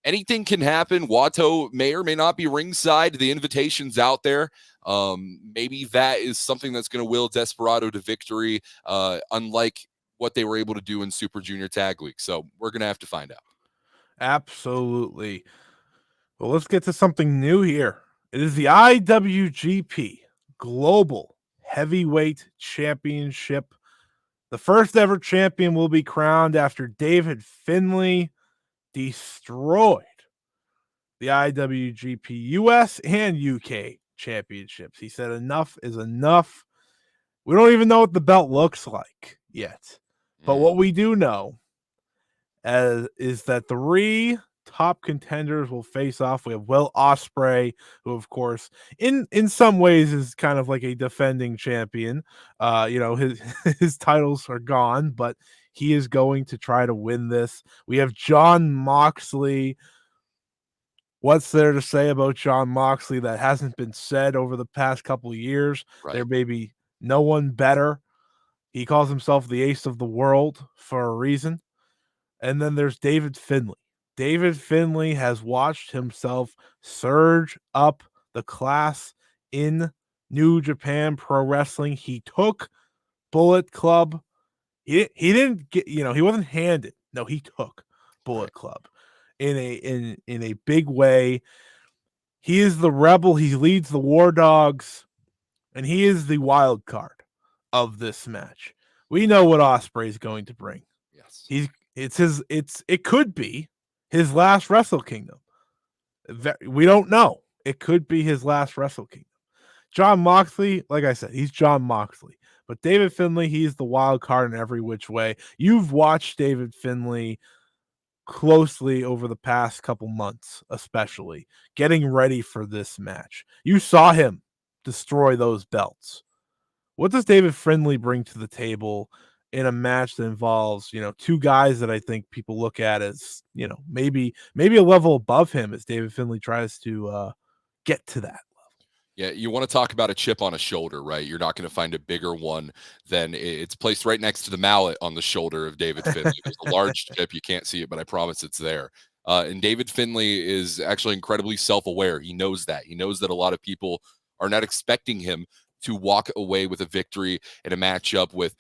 anything can happen. Wato may or may not be ringside. The invitation's out there. Maybe that is something that's going to will Desperado to victory, unlike what they were able to do in Super Junior Tag League. So we're going to have to find out. Absolutely. Well, let's get to something new here. It is the IWGP Global Heavyweight Championship. The first ever champion will be crowned after David Finlay destroyed the IWGP US and UK championships. He said enough is enough. We don't even know what the belt looks like yet. But what we do know is that 3 top contenders will face off. We have Will Ospreay, who of course in some ways is kind of like a defending champion. His his titles are gone, but he is going to try to win this. We have Jon Moxley. What's there to say about Jon Moxley that hasn't been said over the past couple of years? Right. There may be no one better. He calls himself the ace of the world for a reason. And then there's David Finlay. David Finlay has watched himself surge up the class in New Japan Pro Wrestling. He took Bullet Club. He didn't get, he wasn't handed. No, he took Bullet Club in a big way. He is the rebel. He leads the War Dogs, and he is the wild card of this match. We know what Ospreay is going to bring. Yes. It could be his last Wrestle Kingdom. We don't know. It could be his last Wrestle Kingdom. Jon Moxley, like I said, he's Jon Moxley. But David Finlay, he's the wild card in every which way. You've watched David Finlay closely over the past couple months, especially getting ready for this match. You saw him destroy those belts. What does David Finlay bring to the table in a match that involves, 2 guys that I think people look at as, maybe a level above him as David Finlay tries to get to that level? Yeah, you want to talk about a chip on a shoulder, right? You're not going to find a bigger one than it's placed right next to the mallet on the shoulder of David Finlay. There's a large chip. You can't see it, but I promise it's there. And David Finlay is actually incredibly self-aware. He knows that. He knows that a lot of people are not expecting him to walk away with a victory in a matchup with,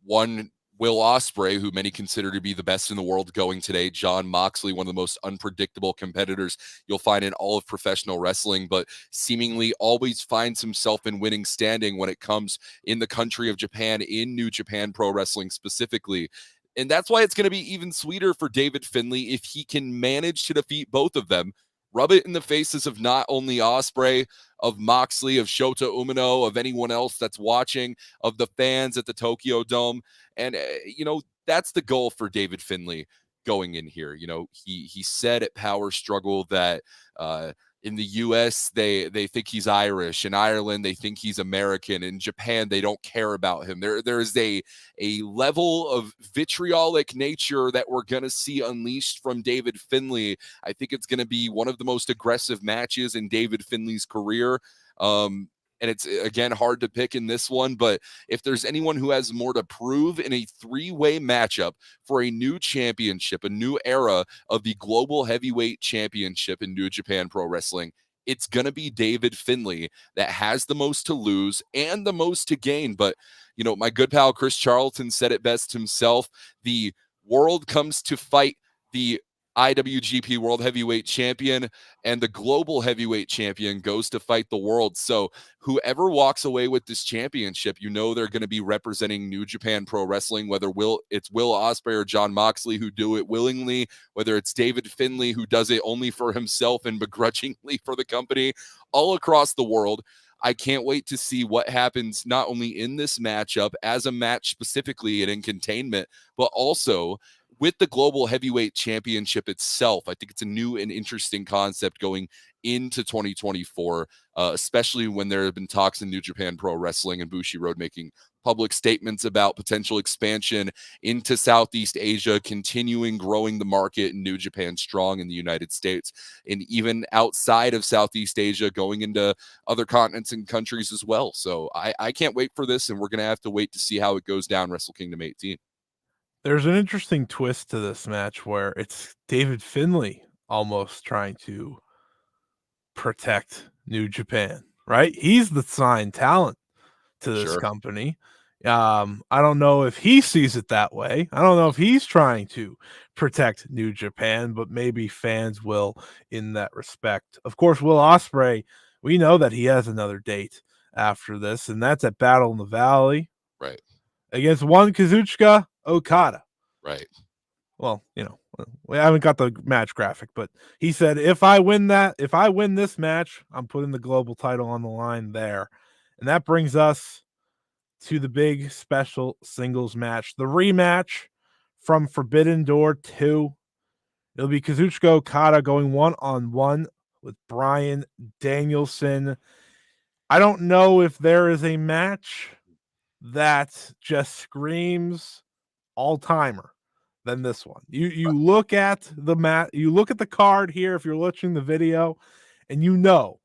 one Will Ospreay, who many consider to be the best in the world going today, Jon Moxley, one of the most unpredictable competitors you'll find in all of professional wrestling, but seemingly always finds himself in winning standing when it comes in the country of Japan, in New Japan Pro Wrestling specifically. And that's why it's going to be even sweeter for David Finlay if he can manage to defeat both of them, rub it in the faces of not only Ospreay, of Moxley, of Shota Umino, of anyone else that's watching, of the fans at the Tokyo Dome. And, that's the goal for David Finlay going in here. He said at Power Struggle that in the U.S., they think he's Irish. In Ireland, they think he's American. In Japan, they don't care about him. There is a level of vitriolic nature that we're going to see unleashed from David Finlay. I think it's going to be one of the most aggressive matches in David Finlay's career. And it's, again, hard to pick in this one, but if there's anyone who has more to prove in a 3-way matchup for a new championship, a new era of the Global Heavyweight Championship in New Japan Pro Wrestling, it's going to be David Finlay that has the most to lose and the most to gain. But, my good pal Chris Charlton said it best himself. The world comes to fight the IWGP World Heavyweight Champion, and the Global Heavyweight Champion goes to fight the world. So whoever walks away with this championship, they're going to be representing New Japan Pro Wrestling, whether it's Will Ospreay or Jon Moxley who do it willingly, whether it's David Finlay who does it only for himself and begrudgingly for the company, all across the world. I can't wait to see what happens not only in this matchup as a match specifically and in containment, but also with the Global Heavyweight Championship itself. I think it's a new and interesting concept going into 2024, especially when there have been talks in New Japan Pro Wrestling and Bushiroad making public statements about potential expansion into Southeast Asia, continuing growing the market in New Japan Strong in the United States, and even outside of Southeast Asia, going into other continents and countries as well. So I can't wait for this, and we're going to have to wait to see how it goes down Wrestle Kingdom 18. There's an interesting twist to this match where it's David Finlay almost trying to protect New Japan, right? He's the signed talent to this company. I don't know if he sees it that way. I don't know if he's trying to protect New Japan, but maybe fans will in that respect. Of course, Will Ospreay, we know that he has another date after this, and that's at Battle in the Valley. Right. Against one Kazuchika Okada. Right. Well, we haven't got the match graphic, but he said, if I win this match, I'm putting the global title on the line there. And that brings us to the big special singles match, the rematch from Forbidden Door 2. It'll be Kazuchika Okada going 1-on-1 with Bryan Danielson. I don't know if there is a match that just screams all-timer than this one. You look at the card here if you're watching the video, and you know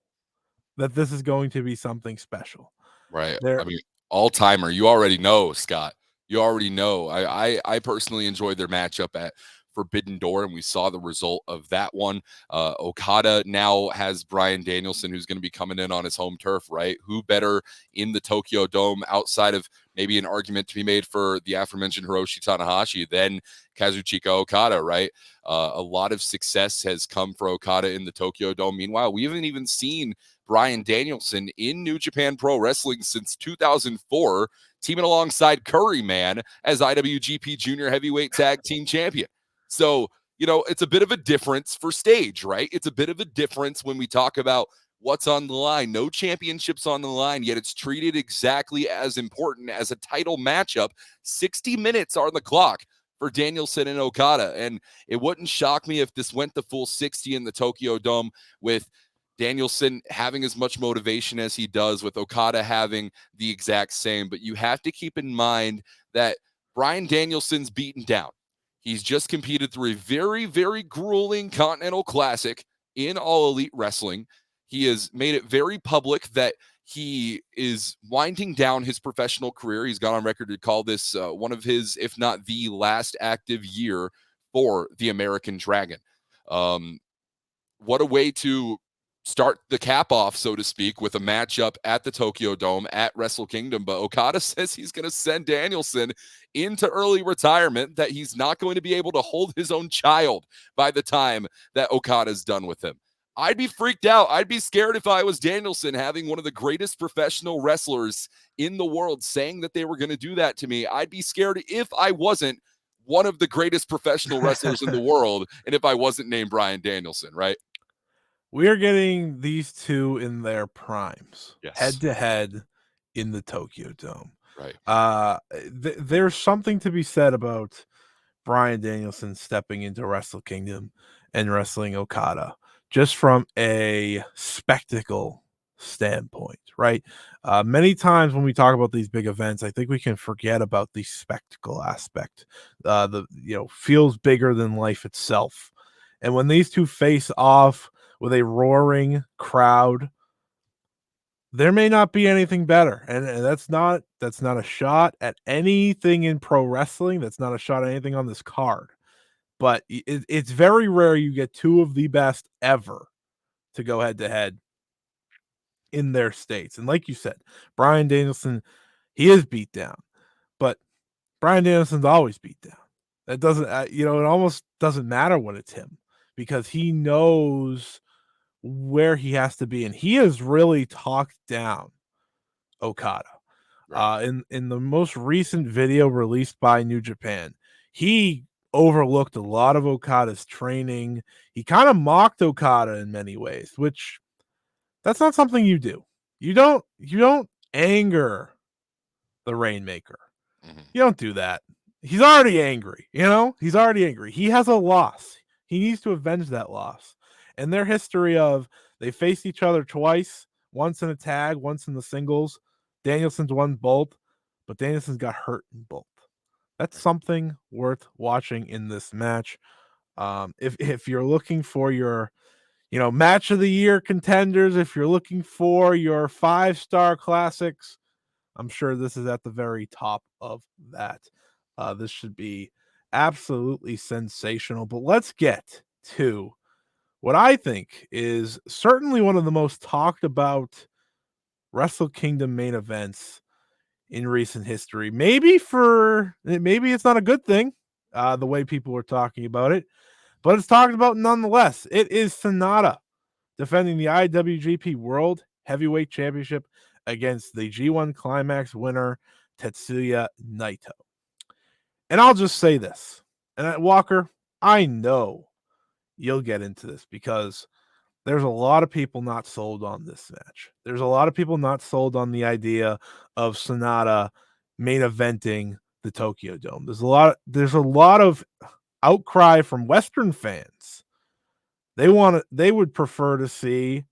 that this is going to be something special. Right. I mean, all-timer, you already know, Scott. You already know. I personally enjoyed their matchup at Forbidden Door, and we saw the result of that one. Okada now has Bryan Danielson, who's going to be coming in on his home turf, right? Who better in the Tokyo Dome outside of maybe an argument to be made for the aforementioned Hiroshi Tanahashi than Kazuchika Okada, right? A lot of success has come for Okada in the Tokyo Dome. Meanwhile, we haven't even seen Bryan Danielson in New Japan Pro Wrestling since 2004, teaming alongside Curry Man as IWGP Junior Heavyweight Tag Team Champion. So, it's a bit of a difference for stage, right? It's a bit of a difference when we talk about what's on the line. No championships on the line, yet it's treated exactly as important as a title matchup. 60 minutes are on the clock for Danielson and Okada. And it wouldn't shock me if this went the full 60 in the Tokyo Dome, with Danielson having as much motivation as he does, with Okada having the exact same. But you have to keep in mind that Bryan Danielson's beaten down. He's just competed through a very, very grueling Continental Classic in All Elite Wrestling. He has made it very public that he is winding down his professional career. He's gone on record to call this one of his, if not the last active year for the American Dragon. What a way to start the cap off, so to speak, with a matchup at the Tokyo Dome at Wrestle Kingdom. But Okada says he's going to send Danielson into early retirement, that he's not going to be able to hold his own child by the time that Okada's done with him. I'd be freaked out. I'd be scared if I was Danielson, having one of the greatest professional wrestlers in the world saying that they were going to do that to me. I'd be scared if I wasn't one of the greatest professional wrestlers in the world, and if I wasn't named Bryan Danielson, right? We are getting these two in their primes, Yes. head to head in the Tokyo Dome. Right. There's something to be said about Bryan Danielson stepping into Wrestle Kingdom and wrestling Okada, just from a spectacle standpoint, right? Many times when we talk about these big events, I think we can forget about the spectacle aspect. Feels bigger than life itself. And when these two face off with a roaring crowd, there may not be anything better. And that's not a shot at anything in pro wrestling. That's not a shot at anything on this card. But it's very rare you get two of the best ever to go head to head in their states. And like you said, Bryan Danielson, he is beat down, but Bryan Danielson's always beat down. That doesn't, it almost doesn't matter when it's him, because he knows where he has to be, and he has really talked down Okada. Right. In the most recent video released by New Japan, he overlooked a lot of Okada's training. He kind of mocked Okada in many ways, which that's not something you do. You don't anger the Rainmaker. Mhm. You don't do that. He's already angry, He's already angry. He has a loss. He needs to avenge that loss. And their history of they faced each other twice, once in a tag, once in the singles. Danielson's won both, but Danielson's got hurt in both. That's something worth watching in this match. If you're looking for your, match of the year contenders, if you're looking for your 5-star classics, I'm sure this is at the very top of that. This should be absolutely sensational. But let's get to what I think is certainly one of the most talked about Wrestle Kingdom main events in recent history. Maybe it's not a good thing, the way people are talking about it, but it's talked about nonetheless. It is Sanada defending the IWGP World Heavyweight Championship against the G1 Climax winner, Tetsuya Naito. And I'll just say this, and Walker, I know you'll get into this because there's a lot of people not sold on this match. There's a lot of people not sold on the idea of Sanada main eventing the Tokyo Dome. There's a lot of outcry from Western fans. They would prefer to see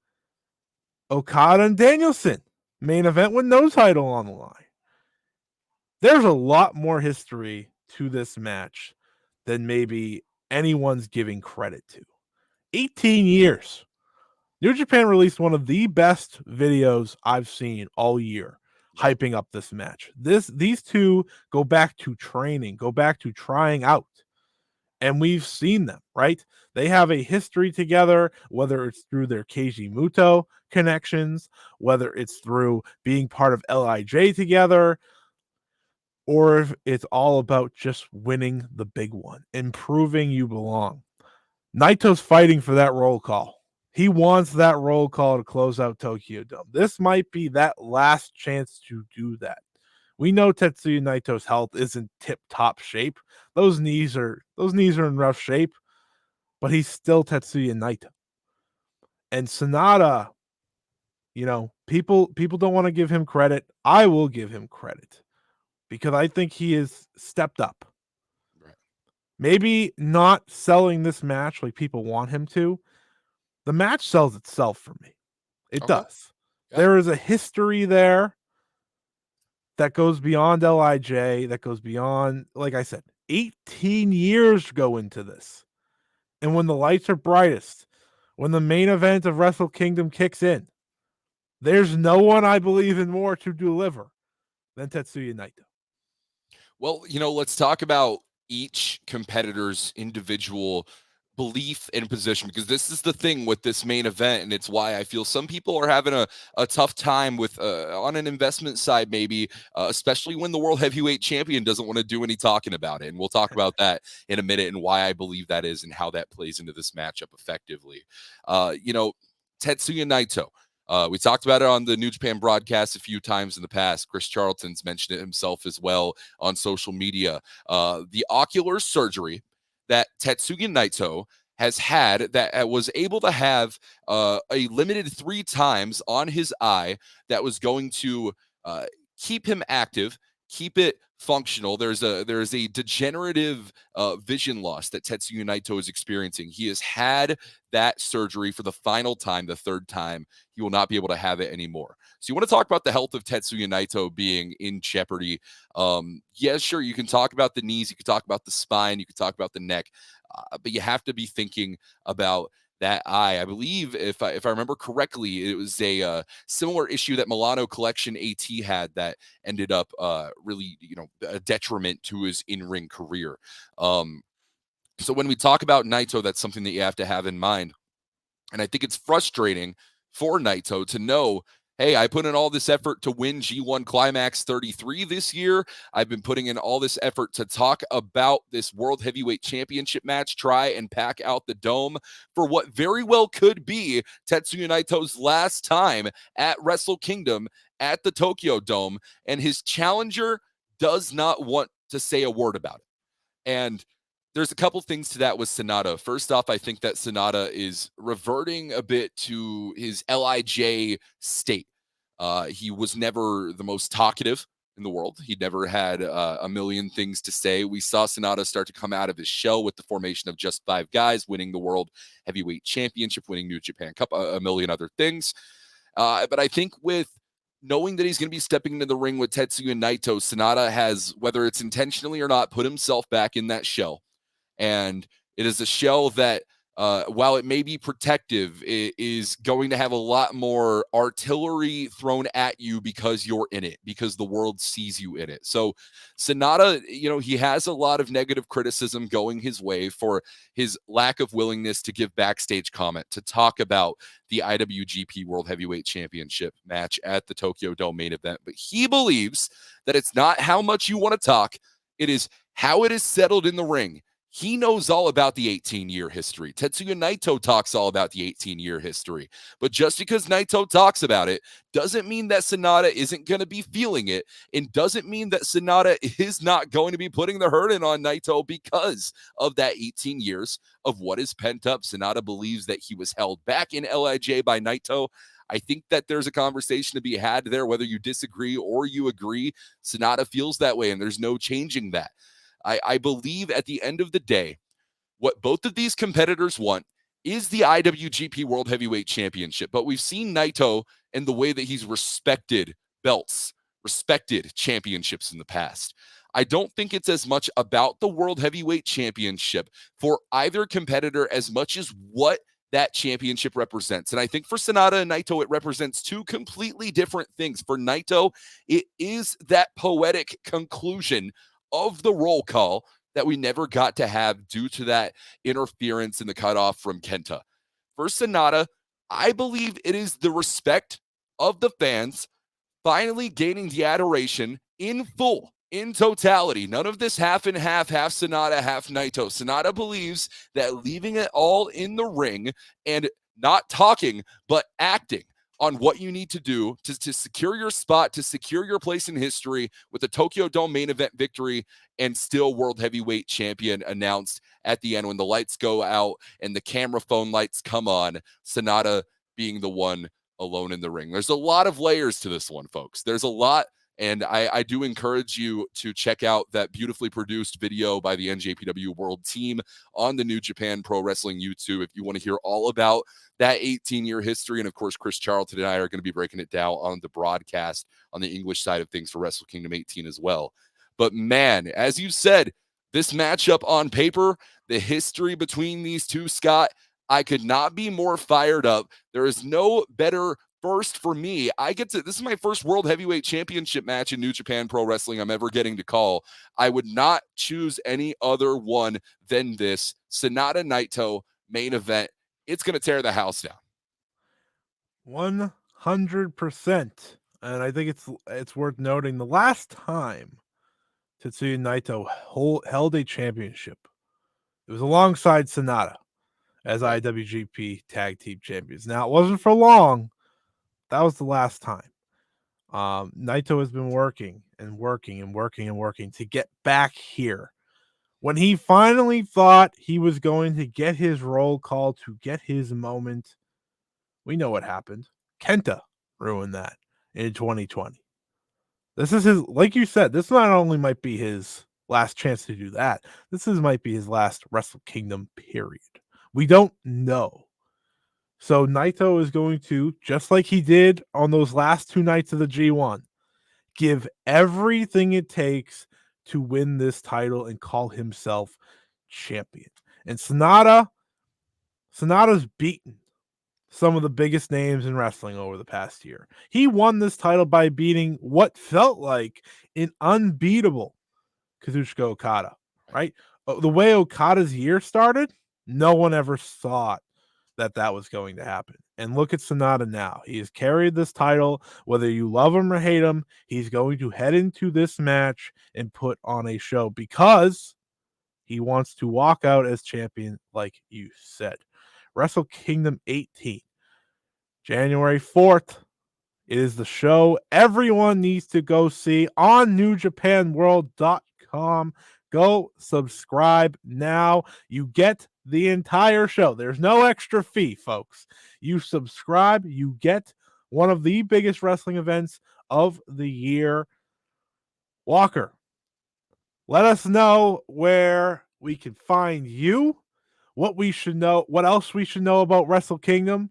Okada and Danielson main event with no title on the line. There's a lot more history to this match than maybe anyone's giving credit to. 18 years. New Japan released one of the best videos I've seen all year, hyping up this match. These two go back to training, go back to trying out. And we've seen them, right? They have a history together, whether it's through their Keiji Muto connections, whether it's through being part of LIJ together, or if it's all about just winning the big one and proving you belong. Naito's fighting for that roll call. He wants that roll call to close out Tokyo Dome. This might be that last chance to do that. We know Tetsuya Naito's health isn't tip-top shape. Those knees are in rough shape, but he's still Tetsuya Naito. And Sanada, people don't want to give him credit. I will give him credit because I think he has stepped up. Right. Maybe not selling this match like people want him to. The match sells itself for me. It does. Yeah. There is a history there that goes beyond LIJ, that goes beyond, like I said, 18 years go into this. And when the lights are brightest, when the main event of Wrestle Kingdom kicks in, there's no one I believe in more to deliver than Tetsuya Naito. Well, let's talk about each competitor's individual belief and position, because this is the thing with this main event, and it's why I feel some people are having a tough time with on an investment side, maybe, especially when the world heavyweight champion doesn't want to do any talking about it. And we'll talk about that in a minute and why I believe that is and how that plays into this matchup effectively. Tetsuya Naito. We talked about it on the New Japan broadcast a few times in the past. Chris Charlton's mentioned it himself as well on social media. The ocular surgery that Tetsuya Naito has had, that was able to have a limited 3 times on his eye, that was going to keep him active, keep it functional. There is a degenerative vision loss that Tetsuya Naito is experiencing. He has had that surgery for the final time, the 3rd time. He will not be able to have it anymore. So you want to talk about the health of Tetsuya Naito being in jeopardy. Yeah, sure, you can talk about the knees, you can talk about the spine, you can talk about the neck, but you have to be thinking about that eye. I believe, if I remember correctly, it was a similar issue that Milano Collection AT had that ended up really, a detriment to his in-ring career. So when we talk about Naito, that's something that you have to have in mind. And I think it's frustrating for Naito to know, hey, I put in all this effort to win G1 Climax 33 this year. I've been putting in all this effort to talk about this World Heavyweight Championship match, try and pack out the dome for what very well could be Tetsuya Naito's last time at Wrestle Kingdom at the Tokyo Dome, and his challenger does not want to say a word about it. And there's a couple things to that with Sanada. First off, I think that Sanada is reverting a bit to his LIJ state. He was never the most talkative in the world. He never had a million things to say. We saw Sanada start to come out of his shell with the formation of just 5 guys, winning the World Heavyweight Championship, winning New Japan Cup, a million other things. But I think with knowing that he's going to be stepping into the ring with Tetsuya Naito, Sanada has, whether it's intentionally or not, put himself back in that shell. And it is a shell that, while it may be protective, it is going to have a lot more artillery thrown at you because you're in it, because the world sees you in it. So Sanada, he has a lot of negative criticism going his way for his lack of willingness to give backstage comment, to talk about the IWGP World Heavyweight Championship match at the Tokyo Dome main event. But he believes that it's not how much you want to talk, it is how it is settled in the ring. He knows all about the 18-year history. Tetsuya Naito talks all about the 18-year history. But just because Naito talks about it doesn't mean that Sanada isn't going to be feeling it, and doesn't mean that Sanada is not going to be putting the hurt in on Naito because of that 18 years of what is pent up. Sanada believes that he was held back in LIJ by Naito. I think that there's a conversation to be had there, whether you disagree or you agree. Sanada feels that way, and there's no changing that. I believe at the end of the day, what both of these competitors want is the IWGP World Heavyweight Championship. But we've seen Naito and the way that he's respected belts, respected championships in the past. I don't think it's as much about the World Heavyweight Championship for either competitor as much as what that championship represents. And I think for Sanada and Naito, it represents 2 completely different things. For Naito, it is that poetic conclusion of the roll call that we never got to have due to that interference in the cutoff from Kenta. For Sanada, I believe it is the respect of the fans finally gaining the adoration in full, in totality. None of this half and half Sanada, half Naito. Sanada believes that leaving it all in the ring and not talking, but acting on what you need to do to secure your spot, to secure your place in history with the Tokyo Dome main event victory and still World Heavyweight Champion announced at the end when the lights go out and the camera phone lights come on, Sanada being the one alone in the ring. There's a lot of layers to this one, folks. There's a lot. And I do encourage you to check out that beautifully produced video by the NJPW World Team on the New Japan Pro Wrestling YouTube if you want to hear all about that 18-year history. And, of course, Chris Charlton and I are going to be breaking it down on the broadcast on the English side of things for Wrestle Kingdom 18 as well. But, man, as you said, this matchup on paper, the history between these two, Scott, I could not be more fired up. There is no better first for me. This is my first World Heavyweight Championship match in New Japan Pro Wrestling I'm ever getting to call. I would not choose any other one than this Sanada Naito main event. It's going to tear the house down. 100%. And I think it's worth noting the last time Tetsuya Naito held a championship, it was alongside Sanada as IWGP Tag Team Champions. Now, it wasn't for long. That was the last time. Naito has been working to get back here. When he finally thought he was going to get his roll call, to get his moment, we know what happened. Kenta ruined that in 2020. This is his, like you said, this not only might be his last chance to do that, might be his last Wrestle Kingdom period. We don't know. So Naito is going to, just like he did on those last 2 nights of the G1, give everything it takes to win this title and call himself champion. And Sanada's beaten some of the biggest names in wrestling over the past year. He won this title by beating what felt like an unbeatable Kazuchika Okada, right? The way Okada's year started, no one ever thought that was going to happen. And look at Sanada now. He has carried this title. Whether you love him or hate him, he's going to head into this match and put on a show because he wants to walk out as champion, like you said. Wrestle Kingdom 18, January 4th. It is the show everyone needs to go see on NewJapanWorld.com. Go subscribe now. You get the entire show. There's no extra fee, folks. You subscribe, you get one of the biggest wrestling events of the year. Walker, let us know where we can find you, what we should know, what else we should know about Wrestle Kingdom,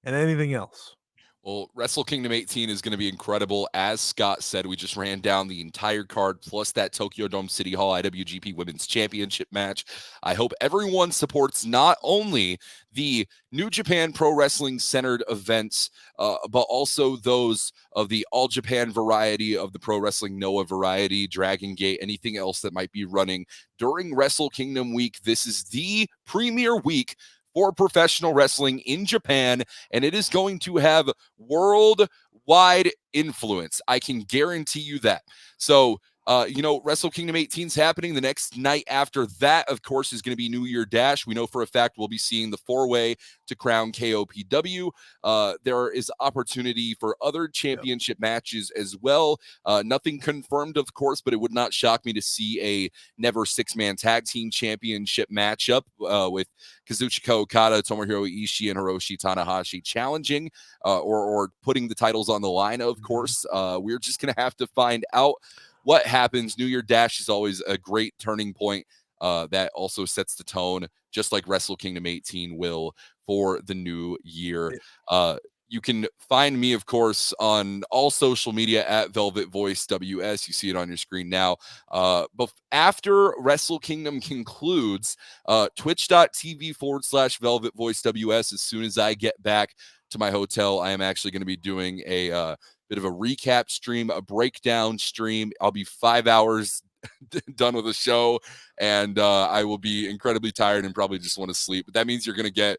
and anything else. Well, Wrestle Kingdom 18 is going to be incredible. As Scott said, we just ran down the entire card, plus that Tokyo Dome City Hall IWGP Women's Championship match. I hope everyone supports not only the New Japan Pro Wrestling centered events, but also those of the All Japan variety, of the Pro Wrestling Noah variety, Dragon Gate, anything else that might be running during Wrestle Kingdom week. This is the premier week for professional wrestling in Japan, and it is going to have worldwide influence. I can guarantee you that. So, Wrestle Kingdom 18 is happening. The next night after that, of course, is going to be New Year Dash. We know for a fact we'll be seeing the 4-way to crown KOPW. There is opportunity for other championship matches as well. Nothing confirmed, of course, but it would not shock me to see a never 6-man tag team championship matchup with Kazuchika Okada, Tomohiro Ishii, and Hiroshi Tanahashi challenging or putting the titles on the line, of course. We're just going to have to find out what happens. New Year Dash is always a great turning point that also sets the tone, just like Wrestle Kingdom 18 will for the new year. You can find me, of course, on all social media at Velvet Voice WS. You see it on your screen now. But after Wrestle Kingdom concludes, twitch.tv/Velvet Voice WS. As soon as I get back to my hotel, I am actually going to be doing a bit of a recap stream, a breakdown stream. I'll be 5 hours done with the show, and I will be incredibly tired and probably just want to sleep. But that means you're going to get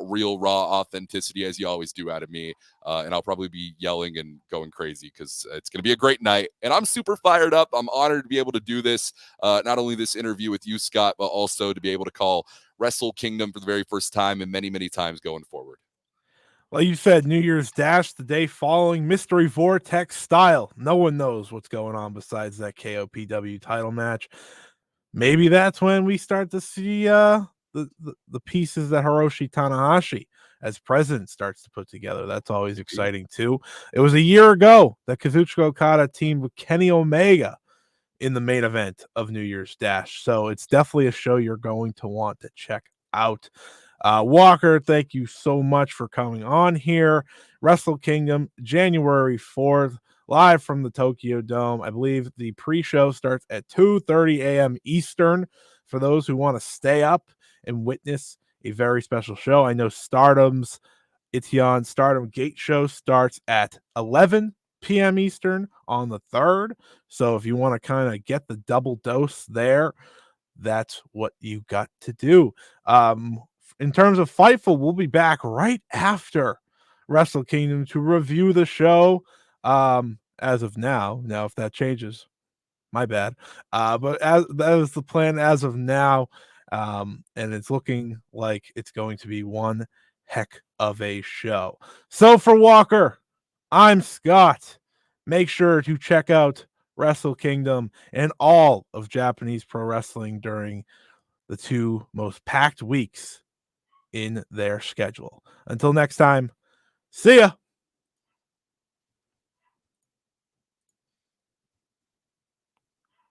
real raw authenticity, as you always do, out of me. And I'll probably be yelling and going crazy because it's going to be a great night. And I'm super fired up. I'm honored to be able to do this, not only this interview with you, Scott, but also to be able to call Wrestle Kingdom for the very first time and many, many times going forward. Like you said, New Year's Dash, the day following, Mystery Vortex style. No one knows what's going on besides that KOPW title match. Maybe that's when we start to see the pieces that Hiroshi Tanahashi as president starts to put together. That's always exciting too. It was a year ago that Kazuchika Okada teamed with Kenny Omega in the main event of New Year's Dash. So it's definitely a show you're going to want to check out. Walker, thank you so much for coming on here. Wrestle Kingdom, January 4th, live from the Tokyo Dome. I believe the pre-show starts at 2:30 a.m. Eastern for those who want to stay up and witness a very special show. I know Stardom's Itian Stardom Gate show starts at 11 p.m. Eastern on the 3rd. So if you want to kind of get the double dose there, that's what you got to do. In terms of Fightful, we'll be back right after Wrestle Kingdom to review the show. As of now, if that changes, my bad. But as that is the plan as of now, and it's looking like it's going to be one heck of a show. So for Walker, I'm Scott. Make sure to check out Wrestle Kingdom and all of Japanese pro wrestling during the 2 most packed weeks in their schedule. Until next time, see ya.